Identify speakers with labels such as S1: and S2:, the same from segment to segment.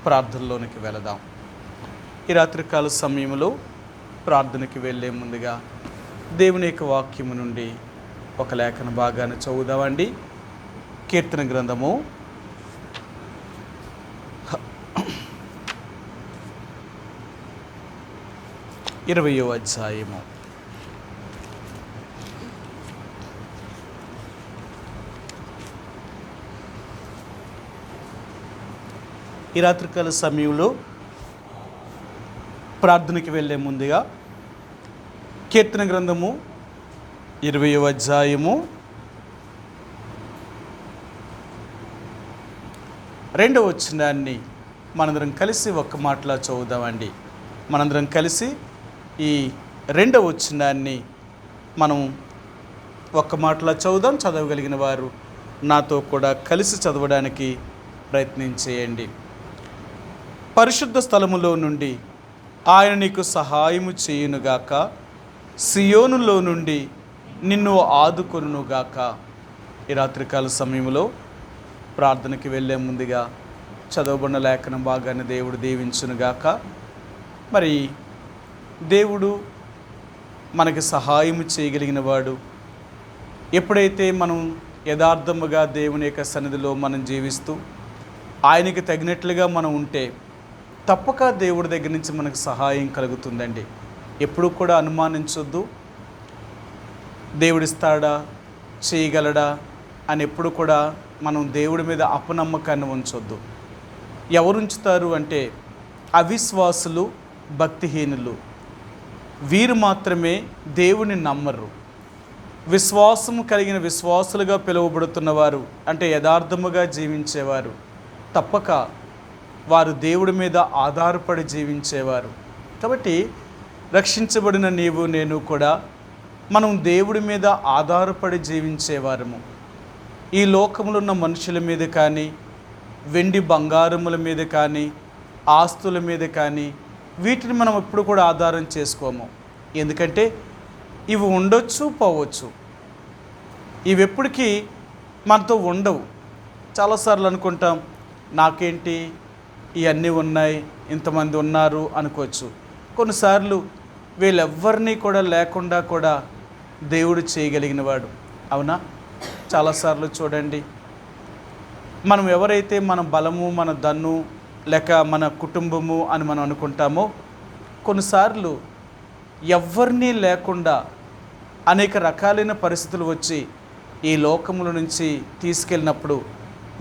S1: ప్రార్థనలోనికి వెళదాం. ఈ రాత్రికాల సమయంలో ప్రార్థనకి వెళ్ళే ముందుగా దేవుని యొక్క వాక్యము నుండి ఒక లేఖన భాగాన్ని చదువుదామండి. కీర్తన గ్రంథము 20వ అధ్యాయము. ఈ రాత్రికాల సమయంలో ప్రార్థనకి వెళ్ళే ముందుగా కీర్తన గ్రంథము 20వ అధ్యాయము 2వ వచనాన్ని మనందరం కలిసి ఒక్క మాటలా చదువుదామండి. మనందరం కలిసి ఈ 2వ వచనాన్ని మనం ఒక్క మాటలా చదువుదాం. చదవగలిగిన వారు నాతో కూడా కలిసి చదవడానికి ప్రయత్నం చేయండి. పరిశుద్ధ స్థలములో నుండి ఆయన నీకు సహాయము చేయునుగాక, సియోనులో నుండి నిన్ను ఆదుకొనుగాక. ఈ రాత్రికాల సమయంలో ప్రార్థనకి వెళ్ళే ముందుగా చదవబడిన లేఖనం భాగాన్ని దేవుడు దీవించునుగాక. మరి దేవుడు మనకి సహాయం చేయగలిగిన వాడు. ఎప్పుడైతే మనం యథార్థముగా దేవుని యొక్క సన్నిధిలో మనం జీవిస్తూ ఆయనకి తగినట్లుగా మనం ఉంటే తప్పక దేవుడి దగ్గర నుంచి మనకు సహాయం కలుగుతుందండి. ఎప్పుడు కూడా అనుమానించొద్దు. దేవుడిస్తాడా, చేయగలడా అని ఎప్పుడు కూడా మనం దేవుడి మీద అపనమ్మకాన్ని ఉంచొద్దు. ఎవరు ఉంచుతారు అంటే అవిశ్వాసులు, భక్తిహీనులు. వీరు మాత్రమే దేవుని నమ్మరు. విశ్వాసము కలిగిన విశ్వాసులుగా పిలువబడుతున్నవారు అంటే యథార్థముగా జీవించేవారు తప్పక వారు దేవుడి మీద ఆధారపడి జీవించేవారు. కాబట్టి రక్షించబడిన నీవు నేను కూడా మనం దేవుడి మీద ఆధారపడి జీవించేవారము. ఈ లోకములో ఉన్న మనుషుల మీద కానీ, వెండి బంగారముల మీద కానీ, ఆస్తుల మీద కానీ వీటిని మనం ఎప్పుడు కూడా ఆధారం చేసుకోము. ఎందుకంటే ఇవి ఉండొచ్చు, పోవచ్చు. ఇవి ఎప్పటికీ మనతో ఉండవు. చాలాసార్లు అనుకుంటాం, నాకేంటి ఇవన్నీ ఉన్నాయి, ఇంతమంది ఉన్నారు అనుకోవచ్చు. కొన్నిసార్లు వీళ్ళెవ్వరినీ కూడా లేకుండా కూడా దేవుడు చేయగలిగిన వాడు. అవునా? చాలాసార్లు చూడండి, మనం ఎవరైతే మన బలము, మన దన్ను లేక మన కుటుంబము అని మనం అనుకుంటామో కొన్నిసార్లు ఎవ్వరినీ లేకుండా అనేక రకాలైన పరిస్థితులు వచ్చి ఈ లోకముల నుంచి తీసుకెళ్ళినప్పుడు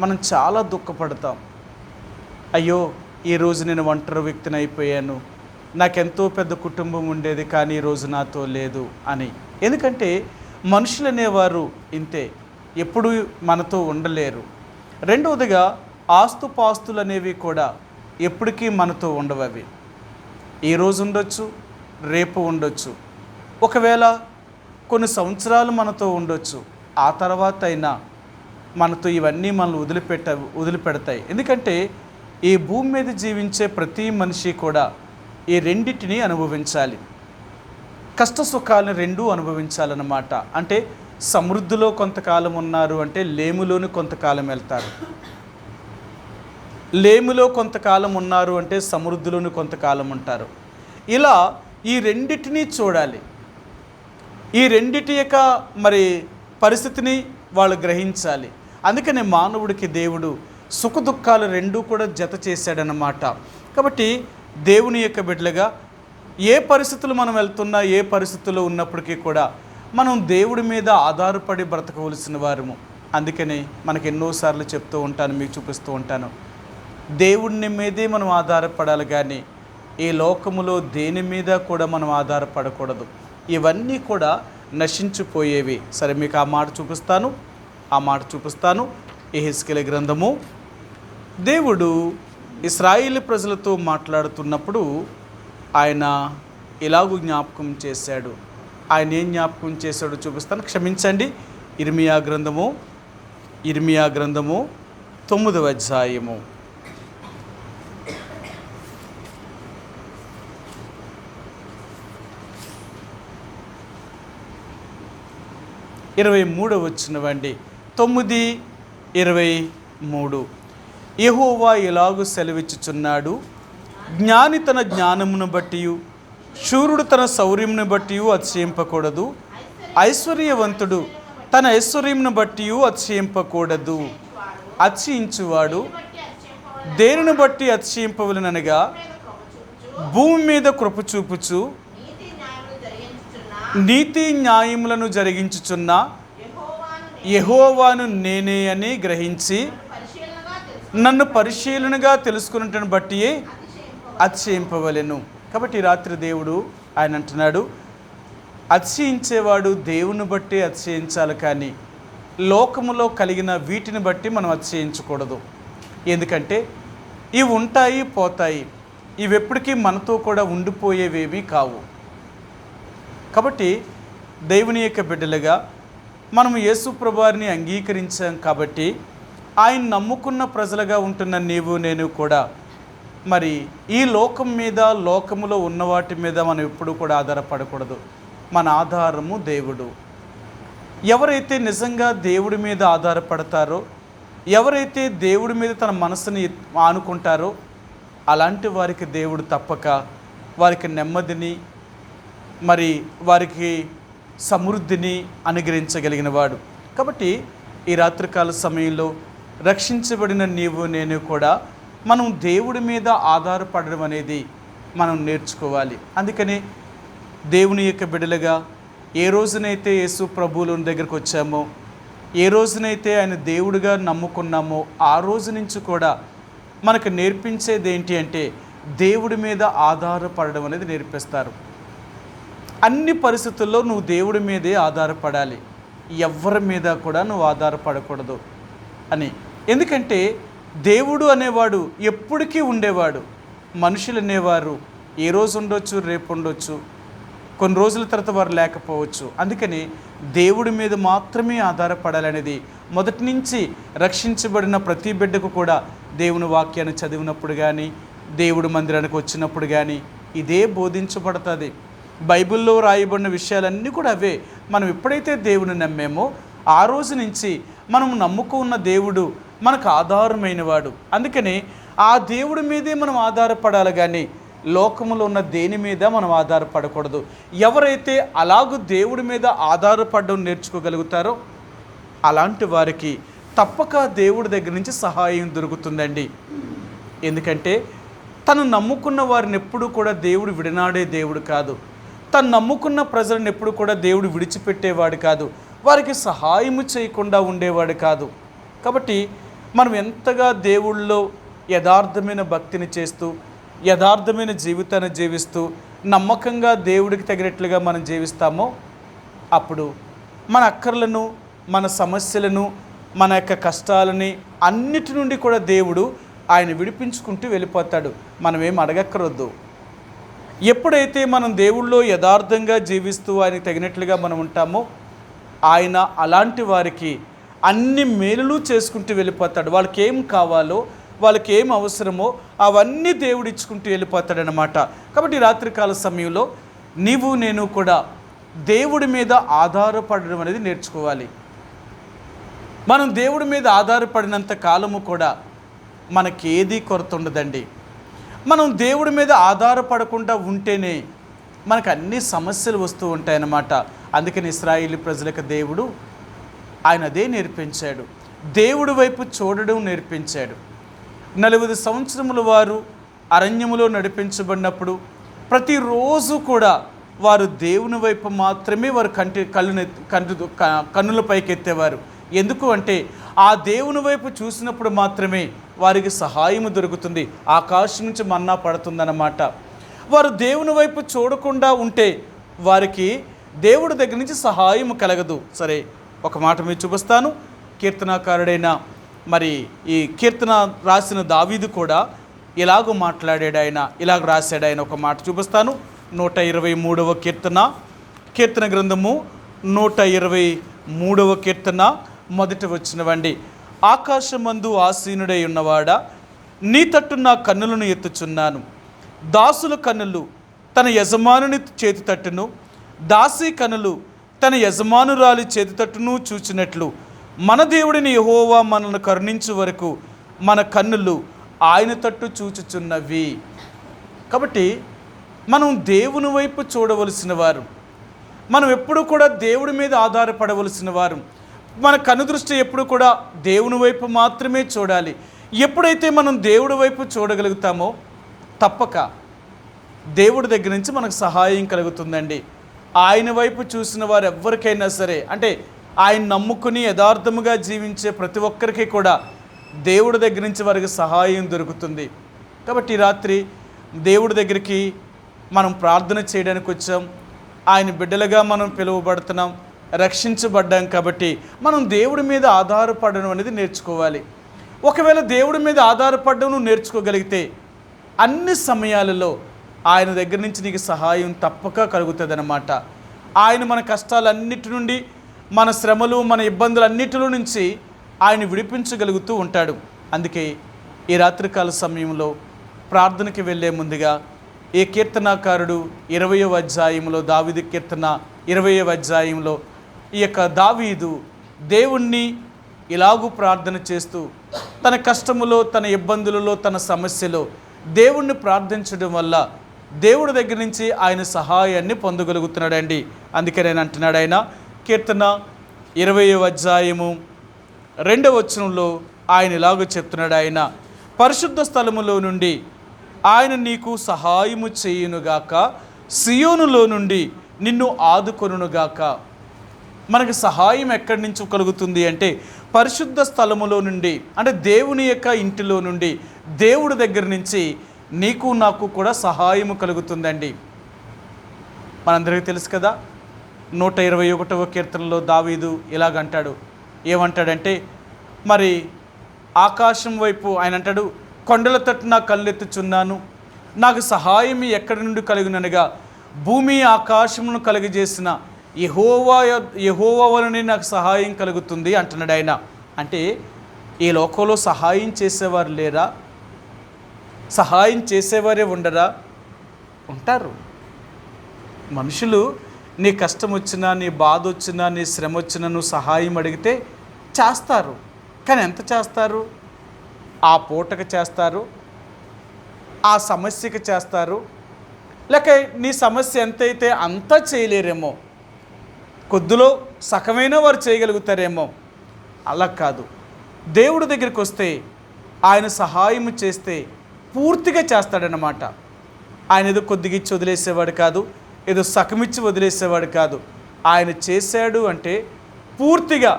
S1: మనం చాలా దుఃఖపడతాం. అయ్యో, ఈరోజు నేను ఒంటరి వ్యక్తిని అయిపోయాను, నాకెంతో పెద్ద కుటుంబం ఉండేది కానీ ఈరోజు నాతో లేదు అని. ఎందుకంటే మనుషులు అనేవారు ఇంతే, ఎప్పుడు మనతో ఉండలేరు. రెండవదిగా ఆస్తుపాస్తులు అనేవి కూడా ఎప్పటికీ మనతో ఉండవు. అవి ఈరోజు ఉండొచ్చు, రేపు ఉండొచ్చు, ఒకవేళ కొన్ని సంవత్సరాలు మనతో ఉండొచ్చు. ఆ తర్వాత అయినా మనతో ఇవన్నీ మనల్ని వదిలిపెడతాయి. ఎందుకంటే ఈ భూమి మీద జీవించే ప్రతి మనిషి కూడా ఈ రెండింటిని అనుభవించాలి. కష్ట సుఖాలను రెండూ అనుభవించాలన్నమాట. అంటే సమృద్ధిలో కొంతకాలం ఉన్నారు అంటే లేములోని కొంతకాలం వెళ్తారు, లేములో కొంతకాలం ఉన్నారు అంటే సమృద్ధిలోని కొంతకాలం ఉంటారు. ఇలా ఈ రెండిటిని చూడాలి. ఈ రెండిటి యొక్క మరి పరిస్థితిని వాళ్ళు గ్రహించాలి. అందుకనే మానవుడికి దేవుడు సుఖ దుఃఖాలు రెండూ కూడా జత చేశాడన్నమాట. కాబట్టి దేవుని యొక్క బిడ్డలుగా ఏ పరిస్థితులు మనం వెళ్తున్నా, ఏ పరిస్థితుల్లో ఉన్నప్పటికీ కూడా మనం దేవుడి మీద ఆధారపడి బ్రతకవలసిన వారము. అందుకని మనకు ఎన్నోసార్లు చెప్తూ ఉంటాను, మీకు చూపిస్తూ ఉంటాను, దేవుడిని మీదే మనం ఆధారపడాలి కానీ ఈ లోకములో దేని మీద కూడా మనం ఆధారపడకూడదు. ఇవన్నీ కూడా నశించిపోయేవి. సరే, మీకు ఆ మాట చూపిస్తాను. యెహెజ్కేలు గ్రంథము. దేవుడు ఇశ్రాయేలు ప్రజలతో మాట్లాడుతున్నప్పుడు ఆయన ఇలాగూ జ్ఞాపకం చేశాడు. ఆయన ఏం జ్ఞాపకం చేశాడో చూపిస్తాను. క్షమించండి. ఇర్మియా గ్రంథము 9వ అధ్యాయము 23వ వచనం అండి. 9:23 యెహోవా ఎలాగూ సెలవిచ్చుచున్నాడు, జ్ఞాని తన జ్ఞానమును బట్టి, శూరుడు తన శౌర్యమును బట్టి అతిశయింపకూడదు, ఐశ్వర్యవంతుడు తన ఐశ్వర్యమును బట్టి అతిశయింపకూడదు. అతిశయించువాడు దేనిని బట్టి అతిశయింపవలెననగా, భూమి మీద కృప చూపుచు నీతి న్యాయములను జరిగించుచున్న యెహోవాను నేనే అని గ్రహించి నన్ను పరిశీలనగా తెలుసుకున్నట్టును బట్టి అతిశయింపవలెను. కాబట్టి ఈ రాత్రి దేవుడు ఆయన అంటున్నాడు, అతిశయించేవాడు దేవుని బట్టి అతిశయించాలి, కానీ లోకములో కలిగిన వీటిని బట్టి మనం అతిశయించకూడదు. ఎందుకంటే ఇవి ఉంటాయి, పోతాయి. ఇవి ఎప్పటికీ మనతో కూడా ఉండిపోయేవేవి కావు. కాబట్టి దేవుని యొక్క బిడ్డలుగా మనము యేసు ప్రభువారిని అంగీకరించాం కాబట్టి ఆయన నమ్ముకున్న ప్రజలుగా ఉంటున్న నీవు నేను కూడా మరి ఈ లోకం మీద, లోకములో ఉన్న వాటి మీద మనం ఎప్పుడూ కూడా ఆధారపడకూడదు. మన ఆధారము దేవుడు. ఎవరైతే నిజంగా దేవుడి మీద ఆధారపడతారో, ఎవరైతే దేవుడి మీద తన మనసుని ఆనుకుంటారో, అలాంటి వారికి దేవుడు తప్పక వారికి నెమ్మదిని, మరి వారికి సమృద్ధిని అనుగ్రహించగలిగిన వాడు. కాబట్టి ఈ రాత్రికాల సమయంలో రక్షించబడిన నీవు నేను కూడా మనం దేవుడి మీద ఆధారపడడం అనేది మనం నేర్చుకోవాలి. అందుకని దేవుని యొక్క బిడ్డలుగా ఏ రోజునైతే యేసు ప్రభువుల దగ్గరికి వచ్చామో, ఏ రోజునైతే ఆయన దేవుడిగా నమ్ముకున్నామో, ఆ రోజు నుంచి కూడా మనకు నేర్పించేది ఏంటి అంటే దేవుడి మీద ఆధారపడడం అనేది నేర్పిస్తారు. అన్ని పరిస్థితుల్లో నువ్వు దేవుడి మీదే ఆధారపడాలి, ఎవరి మీద కూడా నువ్వు ఆధారపడకూడదు అని. ఎందుకంటే దేవుడు అనేవాడు ఎప్పటికీ ఉండేవాడు. మనుషులు అనేవారు ఏ రోజు ఉండొచ్చు, రేపు ఉండొచ్చు, కొన్ని రోజుల తర్వాత వారు లేకపోవచ్చు. అందుకని దేవుడి మీద మాత్రమే ఆధారపడాలనేది మొదటి నుంచి రక్షించబడిన ప్రతి బిడ్డకు కూడా దేవుని వాక్యాన్ని చదివినప్పుడు కానీ, దేవుడి మందిరానికి వచ్చినప్పుడు కానీ ఇదే బోధించబడుతుంది. బైబిల్లో రాయబడిన విషయాలన్నీ కూడా అవే. మనం ఎప్పుడైతే దేవుని నమ్మేమో ఆ రోజు నుంచి మనం నమ్ముకున్న దేవుడు మనకు ఆధారమైన వాడు. అందుకని ఆ దేవుడి మీదే మనం ఆధారపడాలి, కానీ లోకములో ఉన్న దేని మీద మనం ఆధారపడకూడదు. ఎవరైతే అలాగూ దేవుడి మీద ఆధారపడడం నేర్చుకోగలుగుతారో అలాంటి వారికి తప్పక దేవుడి దగ్గర నుంచి సహాయం దొరుకుతుందండి. ఎందుకంటే తను నమ్ముకున్న వారిని ఎప్పుడు కూడా దేవుడు విడనాడే దేవుడు కాదు. తను నమ్ముకున్న ప్రజలను ఎప్పుడు కూడా దేవుడు విడిచిపెట్టేవాడు కాదు. వారికి సహాయము చేయకుండా ఉండేవాడు కాదు. కాబట్టి మనం ఎంతగా దేవుళ్ళలో యథార్థమైన భక్తిని చేస్తూ, యథార్థమైన జీవితాన్ని జీవిస్తూ, నమ్మకంగా దేవుడికి తగినట్లుగా మనం జీవిస్తామో అప్పుడు మన అక్కర్లను, మన సమస్యలను, మన యొక్క కష్టాలని అన్నిటి నుండి కూడా దేవుడు ఆయన విడిపించుకుంటూ వెళ్ళిపోతాడు. మనం ఏం అడగక్కరొద్దు. ఎప్పుడైతే మనం దేవుళ్ళో యథార్థంగా జీవిస్తూ ఆయనకు తగినట్లుగా మనం ఉంటామో ఆయన అలాంటి వారికి అన్ని మేలులు చేసుకుంటూ వెళ్ళిపోతాడు. వాళ్ళకి ఏం కావాలో, వాళ్ళకి ఏం అవసరమో అవన్నీ దేవుడు ఇచ్చుకుంటూ వెళ్ళిపోతాడనమాట. కాబట్టి రాత్రికాల సమయంలో నీవు నేను కూడా దేవుడి మీద ఆధారపడడం అనేది నేర్చుకోవాలి. మనం దేవుడి మీద ఆధారపడినంత కాలము కూడా మనకేది కొరత ఉండదండి. మనం దేవుడి మీద ఆధారపడకుండా ఉంటేనే మనకు అన్ని సమస్యలు వస్తూ ఉంటాయన్నమాట. అందుకని ఇశ్రాయేలు ప్రజలకు దేవుడు ఆయన అదే నేర్పించాడు. దేవుడి వైపు చూడడం నేర్పించాడు. 40 సంవత్సరముల వారు అరణ్యములో నడిపించబడినప్పుడు ప్రతిరోజు కూడా వారు దేవుని వైపు మాత్రమే వారు కన్నుల పైకి ఎత్తేవారు. ఎందుకు అంటే ఆ దేవుని వైపు చూసినప్పుడు మాత్రమే వారికి సహాయము దొరుకుతుంది. ఆకాశం నుంచి మన్నా పడుతుందన్నమాట. వారు దేవుని వైపు చూడకుండా ఉంటే వారికి దేవుడి దగ్గర నుంచి సహాయం కలగదు. సరే, ఒక మాట మీరు చూపిస్తాను. కీర్తనాకారుడైన మరి ఈ కీర్తన రాసిన దావీదు కూడా ఇలాగ మాట్లాడాడు. ఆయన ఇలాగ రాశాడు. ఆయన ఒక మాట చూపిస్తాను. 123వ కీర్తన గ్రంథము 123వ కీర్తన మొదటి వచ్చినవండి. ఆకాశమందు ఆసీనుడై ఉన్నవాడా, నీ తట్టు నా కన్నులను ఎత్తుచున్నాను. దాసుల కన్నులు తన యజమానుని చేతి తట్టును, దాసి కన్నులు తన యజమానురాలి చేతి తట్టును చూచినట్లు మన దేవుడిని యెహోవా మనల్ని కరుణించు వరకు మన కన్నులు ఆయన తట్టు చూచుచున్నవి. కాబట్టి మనం దేవుని వైపు చూడవలసిన వారు, మనం ఎప్పుడు కూడా దేవుడి మీద ఆధారపడవలసిన వారు. మన కనుదృష్టి ఎప్పుడు కూడా దేవుని వైపు మాత్రమే చూడాలి. ఎప్పుడైతే మనం దేవుడి వైపు చూడగలుగుతామో తప్పక దేవుడి దగ్గర నుంచి మనకు సహాయం కలుగుతుందండి. ఆయన వైపు చూసిన వారు ఎవరికైనా సరే, అంటే ఆయన నమ్ముకుని యథార్థముగా జీవించే ప్రతి ఒక్కరికి కూడా దేవుడి దగ్గర నుంచి వారికి సహాయం దొరుకుతుంది. కాబట్టి ఈ రాత్రి దేవుడి దగ్గరికి మనం ప్రార్థన చేయడానికి వచ్చాం. ఆయన బిడ్డలుగా మనం పిలువబడుతున్నాం, రక్షించబడ్డాం. కాబట్టి మనం దేవుడి మీద ఆధారపడడం అనేది నేర్చుకోవాలి. ఒకవేళ దేవుడి మీద ఆధారపడడం నువ్వు నేర్చుకోగలిగితే అన్ని సమయాలలో ఆయన దగ్గర నుంచి నీకు సహాయం తప్పక కలుగుతుంది అన్నమాట. ఆయన మన కష్టాలన్నిటి నుండి, మన శ్రమలు, మన ఇబ్బందులన్నిటిలో నుంచి ఆయన విడిపించగలుగుతూ ఉంటాడు. అందుకే ఈ రాత్రికాల సమయంలో ప్రార్థనకి వెళ్ళే ముందుగా ఈ కీర్తనాకారుడు 20వ అధ్యాయంలో, దావీదు కీర్తన 20వ అధ్యాయంలో ఈ యొక్క దావీదు దేవుణ్ణి ఇలాగూ ప్రార్థన చేస్తూ తన కష్టములో, తన ఇబ్బందులలో, తన సమస్యలో దేవుణ్ణి ప్రార్థించడం వల్ల దేవుడి దగ్గర నుంచి ఆయన సహాయాన్ని పొందగలుగుతున్నాడండి. అందుకే నేను అంటున్నాడు, ఆయన కీర్తన 20వ అధ్యాయము 2వ వచనంలో ఆయన ఇలాగ చెప్తున్నాడు, ఆయన పరిశుద్ధ స్థలములో నుండి ఆయన నీకు సహాయము చేయునుగాక, సియోనులో నుండి నిన్ను ఆదుకొనుగాక. మనకు సహాయం ఎక్కడి నుంచి కలుగుతుంది అంటే పరిశుద్ధ స్థలములో నుండి, అంటే దేవుని యొక్క ఇంటిలో నుండి, దేవుడి దగ్గర నుంచి నీకు నాకు కూడా సహాయము కలుగుతుందండి. మనందరికీ తెలుసు కదా, 121వ కీర్తనలో దావీదు ఇలాగంటాడు. ఏమంటాడంటే, మరి ఆకాశం వైపు ఆయన అంటాడు, కొండల తట్టు నా కళ్ళెత్తుచున్నాను, నాకు సహాయం ఎక్కడి నుండి కలుగుననగా భూమి ఆకాశమును కలుగజేసిన యెహోవా వలనే నాకు సహాయం కలుగుతుంది అంటున్నాడు ఆయన. అంటే ఈ లోకంలో సహాయం చేసేవారు లేరా? సహాయం చేసేవారే ఉండరా? ఉంటారు. మనుషులు నీ కష్టం వచ్చినా, నీ బాధ వచ్చినా, నీ శ్రమ వచ్చినా నువ్వు సహాయం అడిగితే చేస్తారు. కానీ ఎంత చేస్తారు? ఆ పూటకు చేస్తారు, ఆ సమస్యకి చేస్తారు, లేక నీ సమస్య ఎంతైతే అంతా చేయలేరేమో, కొద్దిలో సగమైన వారు చేయగలుగుతారేమో. అలా కాదు. దేవుడి దగ్గరికి వస్తే ఆయన సహాయం చేస్తే పూర్తిగా చేస్తాడనమాట. ఆయన ఏదో కొద్దిగా ఇచ్చి వదిలేసేవాడు కాదు, ఏదో సగమిచ్చి వదిలేసేవాడు కాదు. ఆయన చేశాడు అంటే పూర్తిగా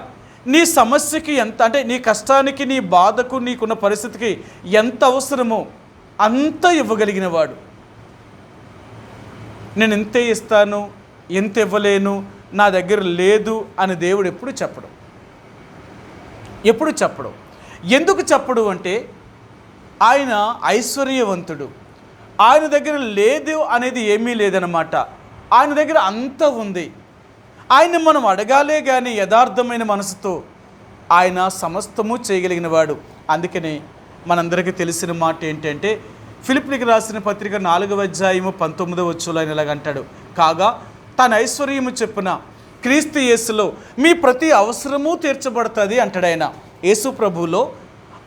S1: నీ సమస్యకి ఎంత, అంటే నీ కష్టానికి, నీ బాధకు, నీకున్న పరిస్థితికి ఎంత అవసరమో అంత ఇవ్వగలిగిన వాడు. నేను ఇంతే ఇస్తాను, ఎంత ఇవ్వలేను, నా దగ్గర లేదు అని దేవుడు ఎప్పుడు చెప్పడు. ఎందుకు చెప్పడు అంటే ఆయన ఐశ్వర్యవంతుడు. ఆయన దగ్గర లేదు అనేది ఏమీ లేదనమాట. ఆయన దగ్గర అంత ఉంది. ఆయన మనం అడగాలే కానీ యథార్థమైన మనసుతో ఆయన సమస్తము చేయగలిగిన వాడు. అందుకనే మనందరికీ తెలిసిన మాట ఏంటంటే, ఫిలిప్పీయులకు రాసిన పత్రిక 4వ అధ్యాయము 19వ వచనంలో ఆయన ఇలాగంటాడు, కాగా తన ఐశ్వర్యము చెప్పున క్రీస్తు యేసులో మీ ప్రతి అవసరము తీర్చబడుతుంది అంటాడు ఆయన. యేసు ప్రభువులో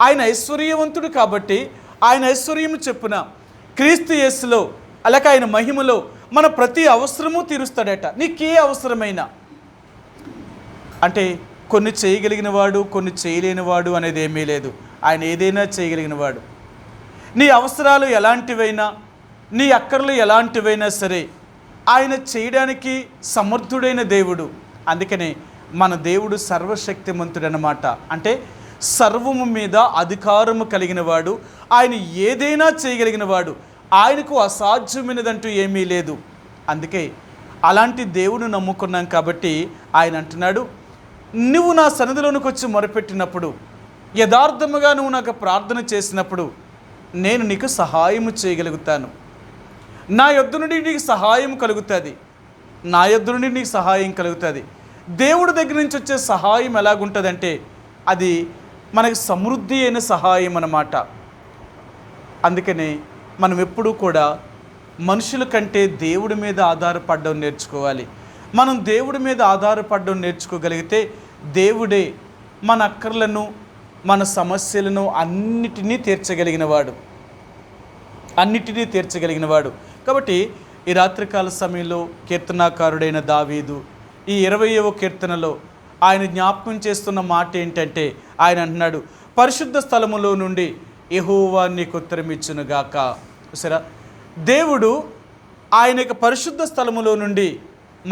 S1: ఆయన ఐశ్వర్యవంతుడు కాబట్టి ఆయన ఐశ్వర్యము చెప్పున క్రీస్తు యేసులో, అలాగే ఆయన మహిమలో మన ప్రతి అవసరము తీరుస్తాడట. నీకే అవసరమైనా, అంటే కొన్ని చేయగలిగిన వాడు, కొన్ని చేయలేని వాడు అనేది ఏమీ లేదు. ఆయన ఏదైనా చేయగలిగిన వాడు. నీ అవసరాలు ఎలాంటివైనా, నీ అక్కర్లు ఎలాంటివైనా సరే ఆయన చేయడానికి సమర్థుడైన దేవుడు. అందుకనే మన దేవుడు సర్వశక్తిమంతుడు అన్నమాట. అంటే సర్వము మీద అధికారము కలిగిన వాడు. ఆయన ఏదైనా చేయగలిగిన వాడు. ఆయనకు అసాధ్యమైనదంటూ ఏమీ లేదు. అందుకే అలాంటి దేవుడు నమ్ముకున్నాం కాబట్టి ఆయన అంటున్నాడు, నువ్వు నా సన్నిధిలోనికి వచ్చి మొరపెట్టినప్పుడు, యథార్థముగా నువ్వు నాకు ప్రార్థన చేసినప్పుడు నేను నీకు సహాయము చేయగలుగుతాను. నా యొద్ద నుండి నీకు సహాయం కలుగుతుంది. నా యొద్ద నుండి నీకు సహాయం కలుగుతుంది. దేవుడి దగ్గర నుంచి వచ్చే సహాయం ఎలాగుంటుందంటే అది మనకి సమృద్ధి అయిన సహాయం అన్నమాట. అందుకనే మనం ఎప్పుడూ కూడా మనుషుల కంటే దేవుడి మీద ఆధారపడడం నేర్చుకోవాలి. మనం దేవుడి మీద ఆధారపడడం నేర్చుకోగలిగితే దేవుడే మన అక్కర్లను, మన సమస్యలను అన్నిటినీ తీర్చగలిగినవాడు. కాబట్టి ఈ రాత్రికాల సమయంలో కీర్తనాకారుడైన దావీదు ఈ 20వ కీర్తనలో ఆయన జ్ఞాపకం చేస్తున్న మాట ఏంటంటే, ఆయన అంటున్నాడు, పరిశుద్ధ స్థలములో నుండి యెహోవా నీకు ఉత్తరమిచ్చునుగాక. సరే, దేవుడు ఆయన యొక్క పరిశుద్ధ స్థలములో నుండి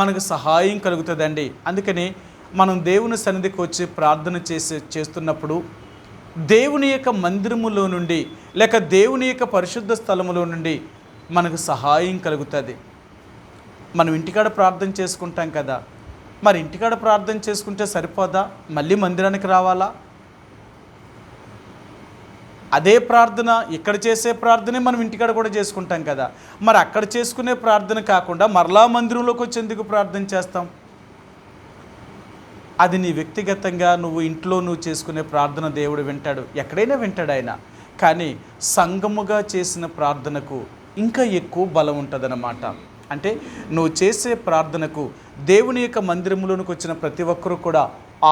S1: మనకు సహాయం కలుగుతుందండి. అందుకని మనం దేవుని సన్నిధికి వచ్చి ప్రార్థన చేస్తున్నప్పుడు దేవుని యొక్క మందిరములో నుండి లేక దేవుని యొక్క పరిశుద్ధ స్థలములో నుండి మనకు సహాయం కలుగుతుంది. మనం ఇంటికాడ ప్రార్థన చేసుకుంటాం కదా, మరి ఇంటికాడ ప్రార్థన చేసుకుంటే సరిపోదా? మళ్ళీ మందిరానికి రావాలా? అదే ప్రార్థన ఇక్కడ చేసే ప్రార్థనే మనం ఇంటికాడ కూడా చేసుకుంటాం కదా, మరి అక్కడ చేసుకునే ప్రార్థన కాకుండా మరలా మందిరంలోకి వచ్చి ఎందుకు ప్రార్థన చేస్తాం? అది నీ వ్యక్తిగతంగా నువ్వు ఇంట్లో నువ్వు చేసుకునే ప్రార్థన దేవుడు వింటాడు, ఎక్కడైనా వింటాడు ఆయన. కానీ సంఘముగా చేసిన ప్రార్థనకు ఇంకా ఎక్కువ బలం ఉంటుందన్నమాట. అంటే నువ్వు చేసే ప్రార్థనకు దేవుని యొక్క మందిరంలోనికి వచ్చిన ప్రతి ఒక్కరూ కూడా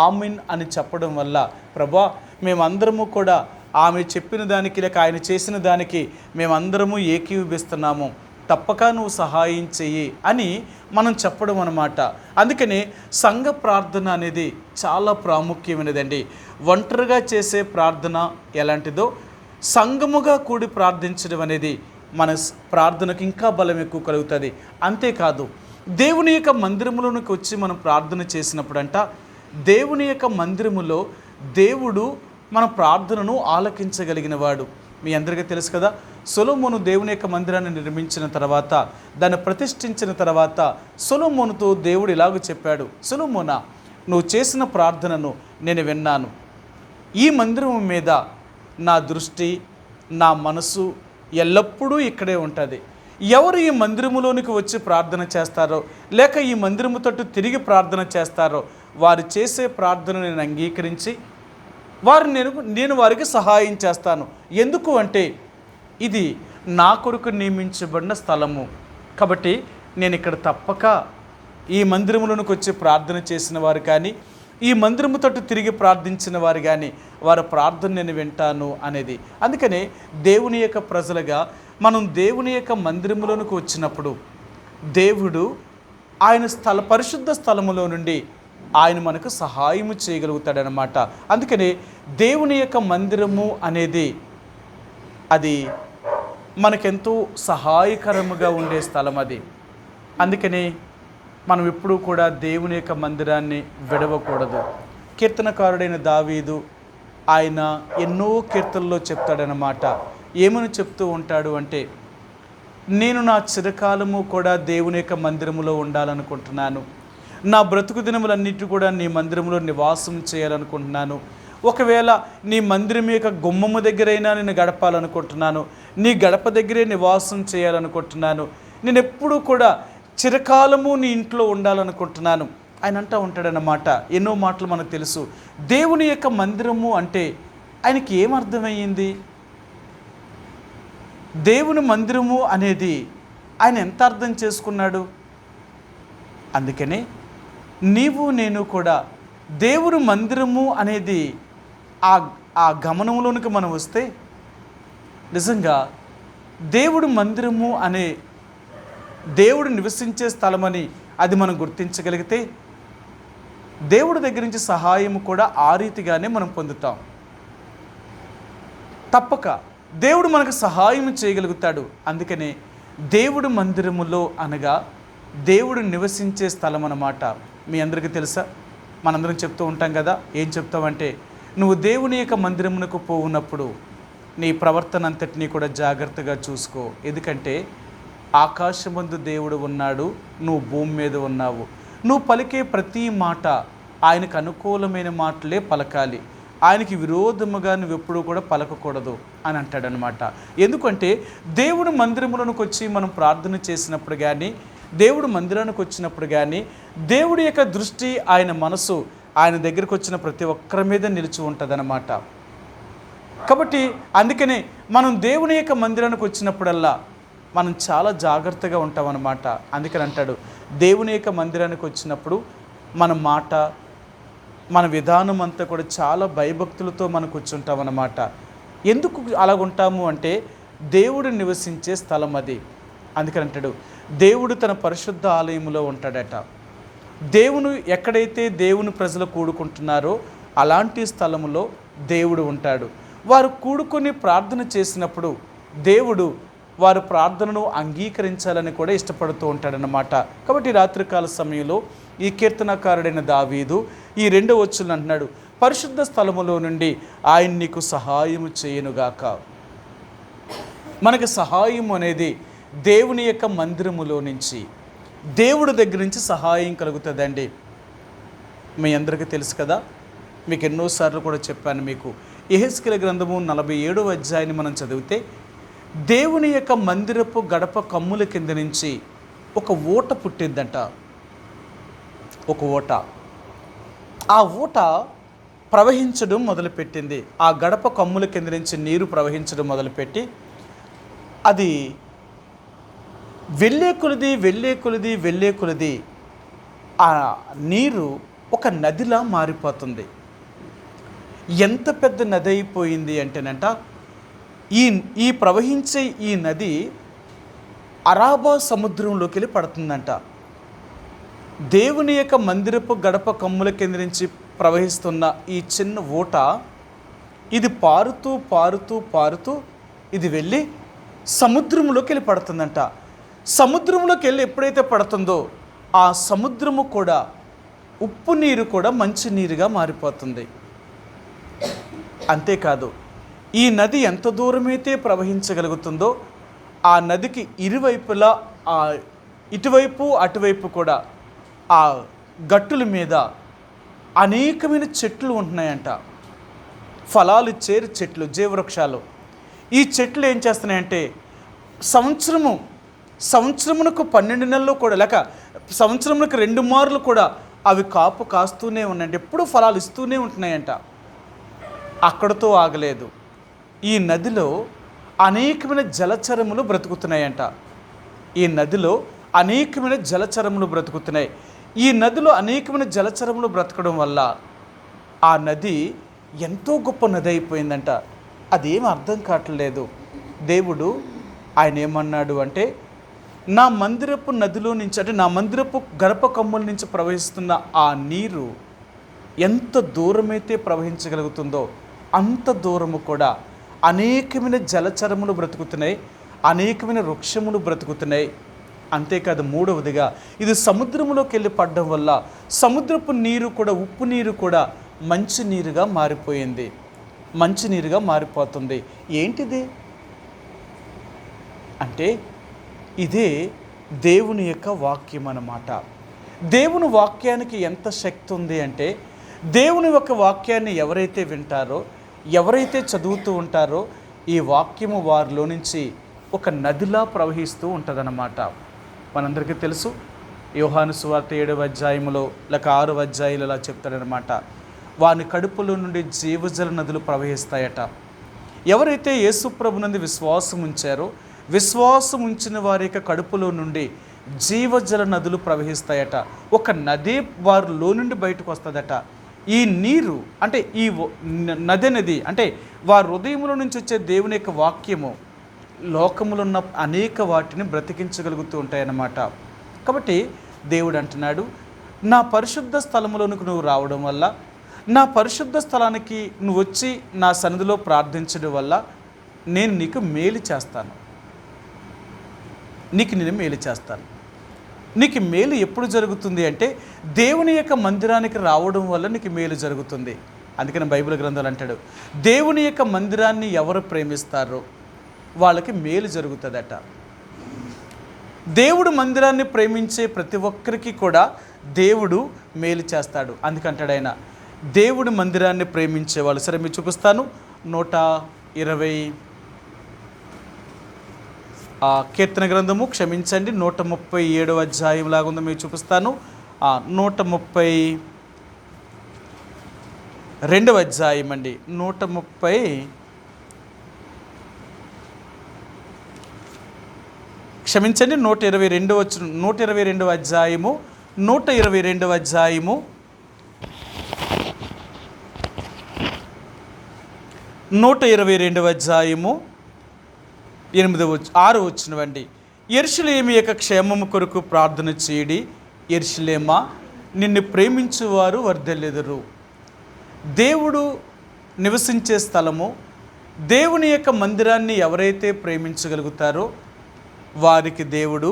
S1: ఆమీన్ అని చెప్పడం వల్ల, ప్రభా మేమందరము కూడా ఆమె చెప్పిన దానికి లేక ఆయన చేసిన దానికి మేమందరము ఏకీభవిస్తున్నాము, తప్పక నువ్వు సహాయం చెయ్యి అని మనం చెప్పడం అన్నమాట. అందుకనే సంఘ ప్రార్థన అనేది చాలా ప్రాముఖ్యమైనదండి. ఒంటరిగా చేసే ప్రార్థన ఎలాంటిదో సంఘముగా కూడి ప్రార్థించడం అనేది మన ప్రార్థనకు ఇంకా బలం ఎక్కువ కలుగుతుంది. అంతేకాదు, దేవుని యొక్క మందిరములోనికి వచ్చి మనం ప్రార్థన చేసినప్పుడంట, దేవుని యొక్క మందిరములో దేవుడు మన ప్రార్థనను ఆలకించగలిగిన వాడు. మీ అందరికీ తెలుసు కదా, సొలొమోను దేవుని యొక్క మందిరాన్ని నిర్మించిన తర్వాత, దాన్ని ప్రతిష్ఠించిన తర్వాత సొలొమోనుతో దేవుడు ఇలాగ చెప్పాడు, సొలొమోనా, నువ్వు చేసిన ప్రార్థనను నేను విన్నాను. ఈ మందిరం మీద నా దృష్టి, నా మనసు ఎల్లప్పుడూ ఇక్కడే ఉంటుంది. ఎవరు ఈ మందిరములోనికి వచ్చి ప్రార్థన చేస్తారో లేక ఈ మందిరము తట్టు తిరిగి ప్రార్థన చేస్తారో వారు చేసే ప్రార్థన నేను అంగీకరించి నేను వారికి సహాయం చేస్తాను. ఎందుకు అంటే ఇది నా కొరకు నియమించబడిన స్థలము కాబట్టి నేను ఇక్కడ తప్పక ఈ మందిరములోనికి వచ్చి ప్రార్థన చేసిన వారు కానీ ఈ మందిరము తట్టు తిరిగి ప్రార్థించిన వారు కానీ వారి ప్రార్థన నేను వింటాను అనేది. అందుకనే దేవుని యొక్క ప్రజలుగా మనం దేవుని యొక్క మందిరములోనికి వచ్చినప్పుడు దేవుడు ఆయన పరిశుద్ధ స్థలములో నుండి ఆయన మనకు సహాయము చేయగలుగుతాడనమాట. అందుకనే దేవుని యొక్క మందిరము అనేది అది మనకెంతో సహాయకరముగా ఉండే స్థలం అది. అందుకని మనం ఎప్పుడూ కూడా దేవుని యొక్క మందిరాన్ని విడవకూడదు. కీర్తనకారుడైన దావీదు ఆయన ఎన్నో కీర్తనల్లో చెప్తాడనమాట. ఏమని చెప్తూ ఉంటాడు అంటే, నేను నా చిరకాలము కూడా దేవుని యొక్క మందిరములో ఉండాలనుకుంటున్నాను, నా బ్రతుకు దినములన్నిటి కూడా నీ మందిరంలో నివాసం చేయాలనుకుంటున్నాను. ఒకవేళ నీ మందిరం యొక్క గుమ్మము దగ్గరైనా నేను గడపాలనుకుంటున్నాను, నీ గడప దగ్గరే నివాసం చేయాలనుకుంటున్నాను, నేను ఎప్పుడూ కూడా చిరకాలము నీ ఇంట్లో ఉండాలనుకుంటున్నాను ఆయన అంటూ ఉంటాడన్నమాట. ఎన్నో మాటలు మనకు తెలుసు. దేవుని యొక్క మందిరము అంటే ఆయనకి ఏమర్థమయ్యింది? దేవుని మందిరము అనేది ఆయన ఎంత అర్థం చేసుకున్నాడు? అందుకనే నీవు నేను కూడా దేవుని మందిరము అనేది ఆ గమనంలోనికి మనం వస్తే నిజంగా దేవుడు మందిరము అనే దేవుడు నివసించే స్థలమని అది మనం గుర్తించగలిగితే దేవుడి దగ్గర నుంచి సహాయం కూడా ఆ రీతిగానే మనం పొందుతాం. తప్పక దేవుడు మనకు సహాయం చేయగలుగుతాడు. అందుకనే దేవుడు మందిరములో అనగా దేవుడు నివసించే స్థలం అన్నమాట. మీ అందరికీ తెలుసా, మనందరం చెప్తూ ఉంటాం కదా, ఏం చెప్తామంటే నువ్వు దేవుని యొక్క మందిరమునకు పోవునప్పుడు నీ ప్రవర్తన అంతటినీ కూడా జాగ్రత్తగా చూసుకో. ఎందుకంటే ఆకాశమందు దేవుడు ఉన్నాడు, నువ్వు భూమి మీద ఉన్నావు. నువ్వు పలికే ప్రతి మాట ఆయనకు అనుకూలమైన మాటలే పలకాలి, ఆయనకి విరోధముగా నువ్వు ఎప్పుడూ కూడా పలకకూడదు అని అంటాడనమాట. ఎందుకంటే దేవుడు మందిరములోనికి వచ్చి మనం ప్రార్థన చేసినప్పుడు కానీ దేవుడు మందిరానికి వచ్చినప్పుడు కానీ దేవుడి యొక్క దృష్టి ఆయన మనసు ఆయన దగ్గరికి వచ్చిన ప్రతి ఒక్కరి మీద నిలిచి ఉంటుందన్నమాట. కాబట్టి అందుకనే మనం దేవుని యొక్క మందిరానికి వచ్చినప్పుడల్లా మనం చాలా జాగ్రత్తగా ఉంటామన్నమాట. అందుకని అంటాడు దేవుని యొక్క మందిరానికి వచ్చినప్పుడు మన మాట మన విధానం అంతా కూడా చాలా భయభక్తులతో మనం కూర్చుంటాం అన్నమాట. ఎందుకు అలాగుంటాము అంటే దేవుడు నివసించే స్థలం అది. అందుకని అంటాడు దేవుడు తన పరిశుద్ధ ఆలయంలో ఉంటాడట. దేవుని ఎక్కడైతే దేవుని ప్రజలు కూడుకుంటున్నారో అలాంటి స్థలములో దేవుడు ఉంటాడు. వారు కూడుకొని ప్రార్థన చేసినప్పుడు దేవుడు వారి ప్రార్థనను అంగీకరించాలని కూడా ఇష్టపడుతూ ఉంటాడనమాట. కాబట్టి రాత్రికాల సమయంలో ఈ కీర్తనకారుడైన దావీదు ఈ 2వ వచనం అంటున్నాడు, పరిశుద్ధ స్థలములో నుండి ఆయన నీకు సహాయము చేయనుగాక. మనకు సహాయం అనేది దేవుని యొక్క మందిరములో నుంచి, దేవుడి దగ్గర నుంచి సహాయం కలుగుతుందండి. మీ అందరికీ తెలుసు కదా, మీకు ఎన్నోసార్లు కూడా చెప్పాను. మీకు యెహెజ్కేలు గ్రంథము 47వ అధ్యాయాన్ని మనం చదివితే దేవుని యొక్క మందిరపు గడప కమ్ముల కింద నుంచి ఒక ఊట పుట్టిందంట. ఒక ఊట, ఆ ఊట ప్రవహించడం మొదలుపెట్టింది. ఆ గడప కమ్ముల కింద నుంచి నీరు ప్రవహించడం మొదలుపెట్టి అది వెళ్ళే కొలది ఆ నీరు ఒక నదిలా మారిపోతుంది. ఎంత పెద్ద నది అయిపోయింది అంటేనంట, ఈ ప్రవహించే ఈ నది అరాబా సముద్రంలోకి వెళ్ళి పడుతుందంట. దేవుని యొక్క మందిరపు గడప కమ్ముల కింద నుంచి ప్రవహిస్తున్న ఈ చిన్న ఊట ఇది పారుతూ ఇది వెళ్ళి సముద్రంలోకి వెళ్ళి పడుతుందంట. సముద్రంలోకి వెళ్ళి ఎప్పుడైతే పడుతుందో ఆ సముద్రము కూడా, ఉప్పు నీరు కూడా మంచి నీరుగా మారిపోతుంది. అంతేకాదు, ఈ నది ఎంత దూరమైతే ప్రవహించగలుగుతుందో ఆ నదికి ఇరువైపులా, ఇటువైపు అటువైపు కూడా ఆ గట్టుల మీద అనేకమైన చెట్లు ఉంటున్నాయంట. ఫలాలు ఇచ్చే చెట్లు, జీవవృక్షాలు. ఈ చెట్లు ఏం చేస్తున్నాయంటే సంవత్సరమునకు 12 నెలలు కూడా, లేక సంవత్సరమునకు 2 మార్లు కూడా అవి కాపు కాస్తూనే ఉన్నాయంట. ఎప్పుడూ ఫలాలు ఇస్తూనే ఉంటున్నాయంట. అక్కడతో ఆగలేదు. ఈ నదిలో అనేకమైన జలచరములు బ్రతుకుతున్నాయంట. ఈ నదిలో అనేకమైన జలచరములు బ్రతుకుతున్నాయి. ఈ నదిలో అనేకమైన జలచరములు బ్రతకడం వల్ల ఆ నది ఎంతో గొప్ప నది అయిపోయిందంట. అదేం అర్థం కావట్లేదు. దేవుడు ఆయన ఏమన్నాడు అంటే, నా మందిరపు నదిలో నుంచి, అంటే నా మందిరపు గడప కమ్ముల నుంచి ప్రవహిస్తున్న ఆ నీరు ఎంత దూరమైతే ప్రవహించగలుగుతుందో అంత దూరము కూడా అనేకమైన జలచరములు బ్రతుకుతున్నాయి, అనేకమైన వృక్షములు బ్రతుకుతున్నాయి. అంతేకాదు, 3వదిగా ఇది సముద్రంలోకి వెళ్ళి పడడం వల్ల సముద్రపు నీరు కూడా, ఉప్పు నీరు కూడా మంచి నీరుగా మారిపోయింది, మంచి నీరుగా మారిపోతుంది. ఏంటిది అంటే ఇదే దేవుని యొక్క వాక్యం అన్నమాట. దేవుని వాక్యానికి ఎంత శక్తి ఉంది అంటే, దేవుని యొక్క వాక్యాన్ని ఎవరైతే వింటారో, ఎవరైతే చదువుతూ ఉంటారో, ఈ వాక్యము వారిలో నుంచి ఒక నదిలా ప్రవహిస్తూ ఉంటుందన్నమాట. మనందరికీ తెలుసు, యోహాను సువార్త 7వ అధ్యాయంలో లేక 6వ అధ్యాయంలో ఇలా చెప్తాడనమాట, వాని కడుపులో నుండి జీవజల నదులు ప్రవహిస్తాయట. ఎవరైతే యేసు ప్రభునందు విశ్వాసం ఉంచారో, విశ్వాసం ఉంచిన వారి యొక్క కడుపులో నుండి జీవజల నదులు ప్రవహిస్తాయట. ఒక నది వారిలో నుండి బయటకు వస్తుందట. ఈ నీరు అంటే ఈ నది అనేది అంటే వారి హృదయంలో నుంచి వచ్చే దేవుని యొక్క వాక్యము లోకములో ఉన్న అనేక వాటిని బ్రతికించగలుగుతూ ఉంటాయన్నమాట. కాబట్టి దేవుడు అంటున్నాడు, నా పరిశుద్ధ స్థలములోనికి నువ్వు రావడం వల్ల, నా పరిశుద్ధ స్థలానికి నువ్వు వచ్చి నా సన్నిధిలో ప్రార్థించడం వల్ల నేను నీకు మేలు చేస్తాను. నేను మేలు చేస్తాను. నీకు మేలు ఎప్పుడు జరుగుతుంది అంటే దేవుని యొక్క మందిరానికి రావడం వల్ల నీకు మేలు జరుగుతుంది. అందుకని బైబిల్ గ్రంథాలు అంటాడు, దేవుని యొక్క మందిరాన్ని ఎవరు ప్రేమిస్తారో వాళ్ళకి మేలు జరుగుతుందట. దేవుడు మందిరాన్ని ప్రేమించే ప్రతి ఒక్కరికి కూడా దేవుడు మేలు చేస్తాడు. అందుకంటాడు ఆయన, దేవుడి మందిరాన్ని ప్రేమించే వాళ్ళు. సరే మీరు చూపిస్తాను, 120 కీర్తన గ్రంథము, క్షమించండి, 137వ అధ్యాయం లాగా ఉందో మీరు చూపిస్తాను. 132వ అధ్యాయం అండి, 130 క్షమించండి 122వ అధ్యాయము, 122వ అధ్యాయము 122వ అధ్యాయము 6 వచ్చినవండి. యెరూషలేము యొక్క క్షేమము కొరకు ప్రార్థన చేయడి. యెరూషలేమా, నిన్ను ప్రేమించువారు వర్ధిల్లుదురు. దేవుడు నివసించే స్థలము, దేవుని యొక్క మందిరాన్ని ఎవరైతే ప్రేమించగలుగుతారో వారికి దేవుడు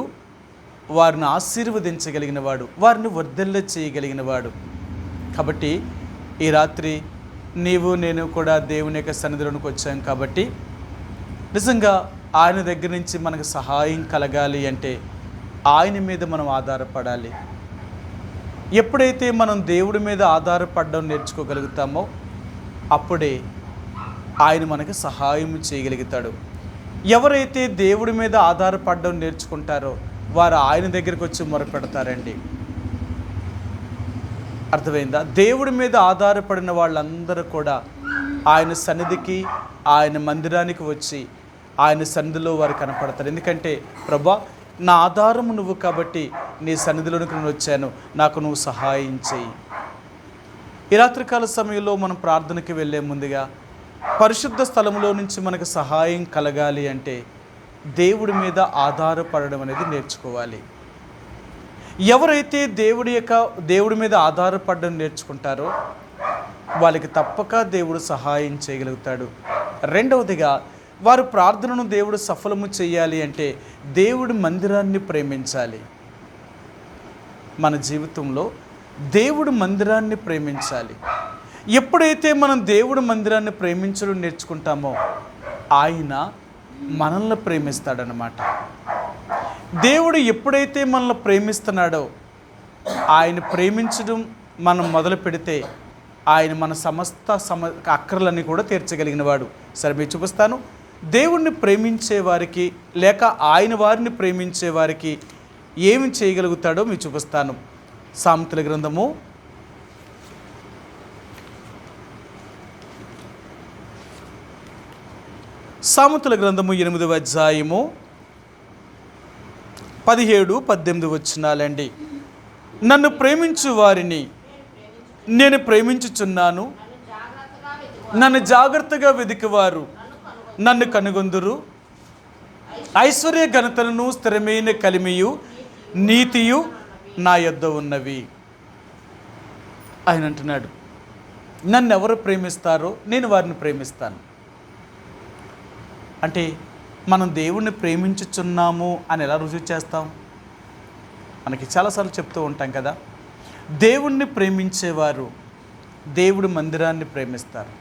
S1: వారిని ఆశీర్వదించగలిగిన వాడు, వారిని వర్ధిల్ల చేయగలిగిన వాడు. కాబట్టి ఈ రాత్రి నీవు నేను కూడా దేవుని యొక్క సన్నిధిలోనికి వచ్చాం. కాబట్టి నిజంగా ఆయన దగ్గర నుంచి మనకు సహాయం కలగాలి అంటే ఆయన మీద మనం ఆధారపడాలి. ఎప్పుడైతే మనం దేవుడి మీద ఆధారపడడం నేర్చుకోగలుగుతామో అప్పుడే ఆయన మనకు సహాయం చేయగలుగుతాడు. ఎవరైతే దేవుడి మీద ఆధారపడడం నేర్చుకుంటారో వారు ఆయన దగ్గరికి వచ్చి మొరపెడతారండి. అర్థమైందా? దేవుడి మీద ఆధారపడిన వాళ్ళందరూ కూడా ఆయన సన్నిధికి, ఆయన మందిరానికి వచ్చి ఆయన సన్నిధిలో వారు కనపడతారు. ఎందుకంటే ప్రభా, నా ఆధారము నువ్వు కాబట్టి నీ సన్నిధిలోనికి నేను వచ్చాను, నాకు నువ్వు సహాయం చేయి. ఈ రాత్రికాల సమయంలో మనం ప్రార్థనకి వెళ్ళే ముందుగా పరిశుద్ధ స్థలంలో నుంచి మనకు సహాయం కలగాలి అంటే దేవుడి మీద ఆధారపడడం అనేది నేర్చుకోవాలి. ఎవరైతే దేవుడి మీద ఆధారపడడం నేర్చుకుంటారో వాళ్ళకి తప్పక దేవుడు సహాయం చేయగలుగుతాడు. రెండవదిగా వారు ప్రార్థనను దేవుడు సఫలము చేయాలి అంటే దేవుడి మందిరాన్ని ప్రేమించాలి. మన జీవితంలో దేవుడి మందిరాన్ని ప్రేమించాలి. ఎప్పుడైతే మనం దేవుడి మందిరాన్ని ప్రేమించడం నేర్చుకుంటామో ఆయన మనల్ని ప్రేమిస్తాడనమాట. దేవుడు ఎప్పుడైతే మనల్ని ప్రేమిస్తున్నాడో, ఆయన ప్రేమించడం మనం మొదలు పెడితే ఆయన మన సమస్త అక్కర్లన్నీ కూడా తీర్చగలిగిన వాడు. సరే, మీరు చూపిస్తాను. దేవుణ్ణి ప్రేమించే వారికి లేక ఆయన వారిని ప్రేమించే వారికి ఏమి చేయగలుగుతాడో మీకు చూపిస్తాను. సామెతల గ్రంథము 8వ అధ్యాయము 17-18 వచనాలండి. నన్ను ప్రేమించు వారిని నేను ప్రేమించుచున్నాను, నన్ను జాగ్రత్తగా వెదికివారు నన్ను కనుగొందురు. ఐశ్వర్య ఘనతలను స్థిరమైన కలిమియు నీతియు నా యొద్ద ఉన్నవి. ఆయన అంటున్నాడు, నన్ను ఎవరు ప్రేమిస్తారో నేను వారిని ప్రేమిస్తాను. అంటే మనం దేవుణ్ణి ప్రేమించుచున్నాము అని ఎలా రుజువు చేస్తాం? మనకి చాలాసార్లు చెప్తూ ఉంటాం కదా, దేవుణ్ణి ప్రేమించేవారు దేవుడి మందిరాన్ని ప్రేమిస్తారు.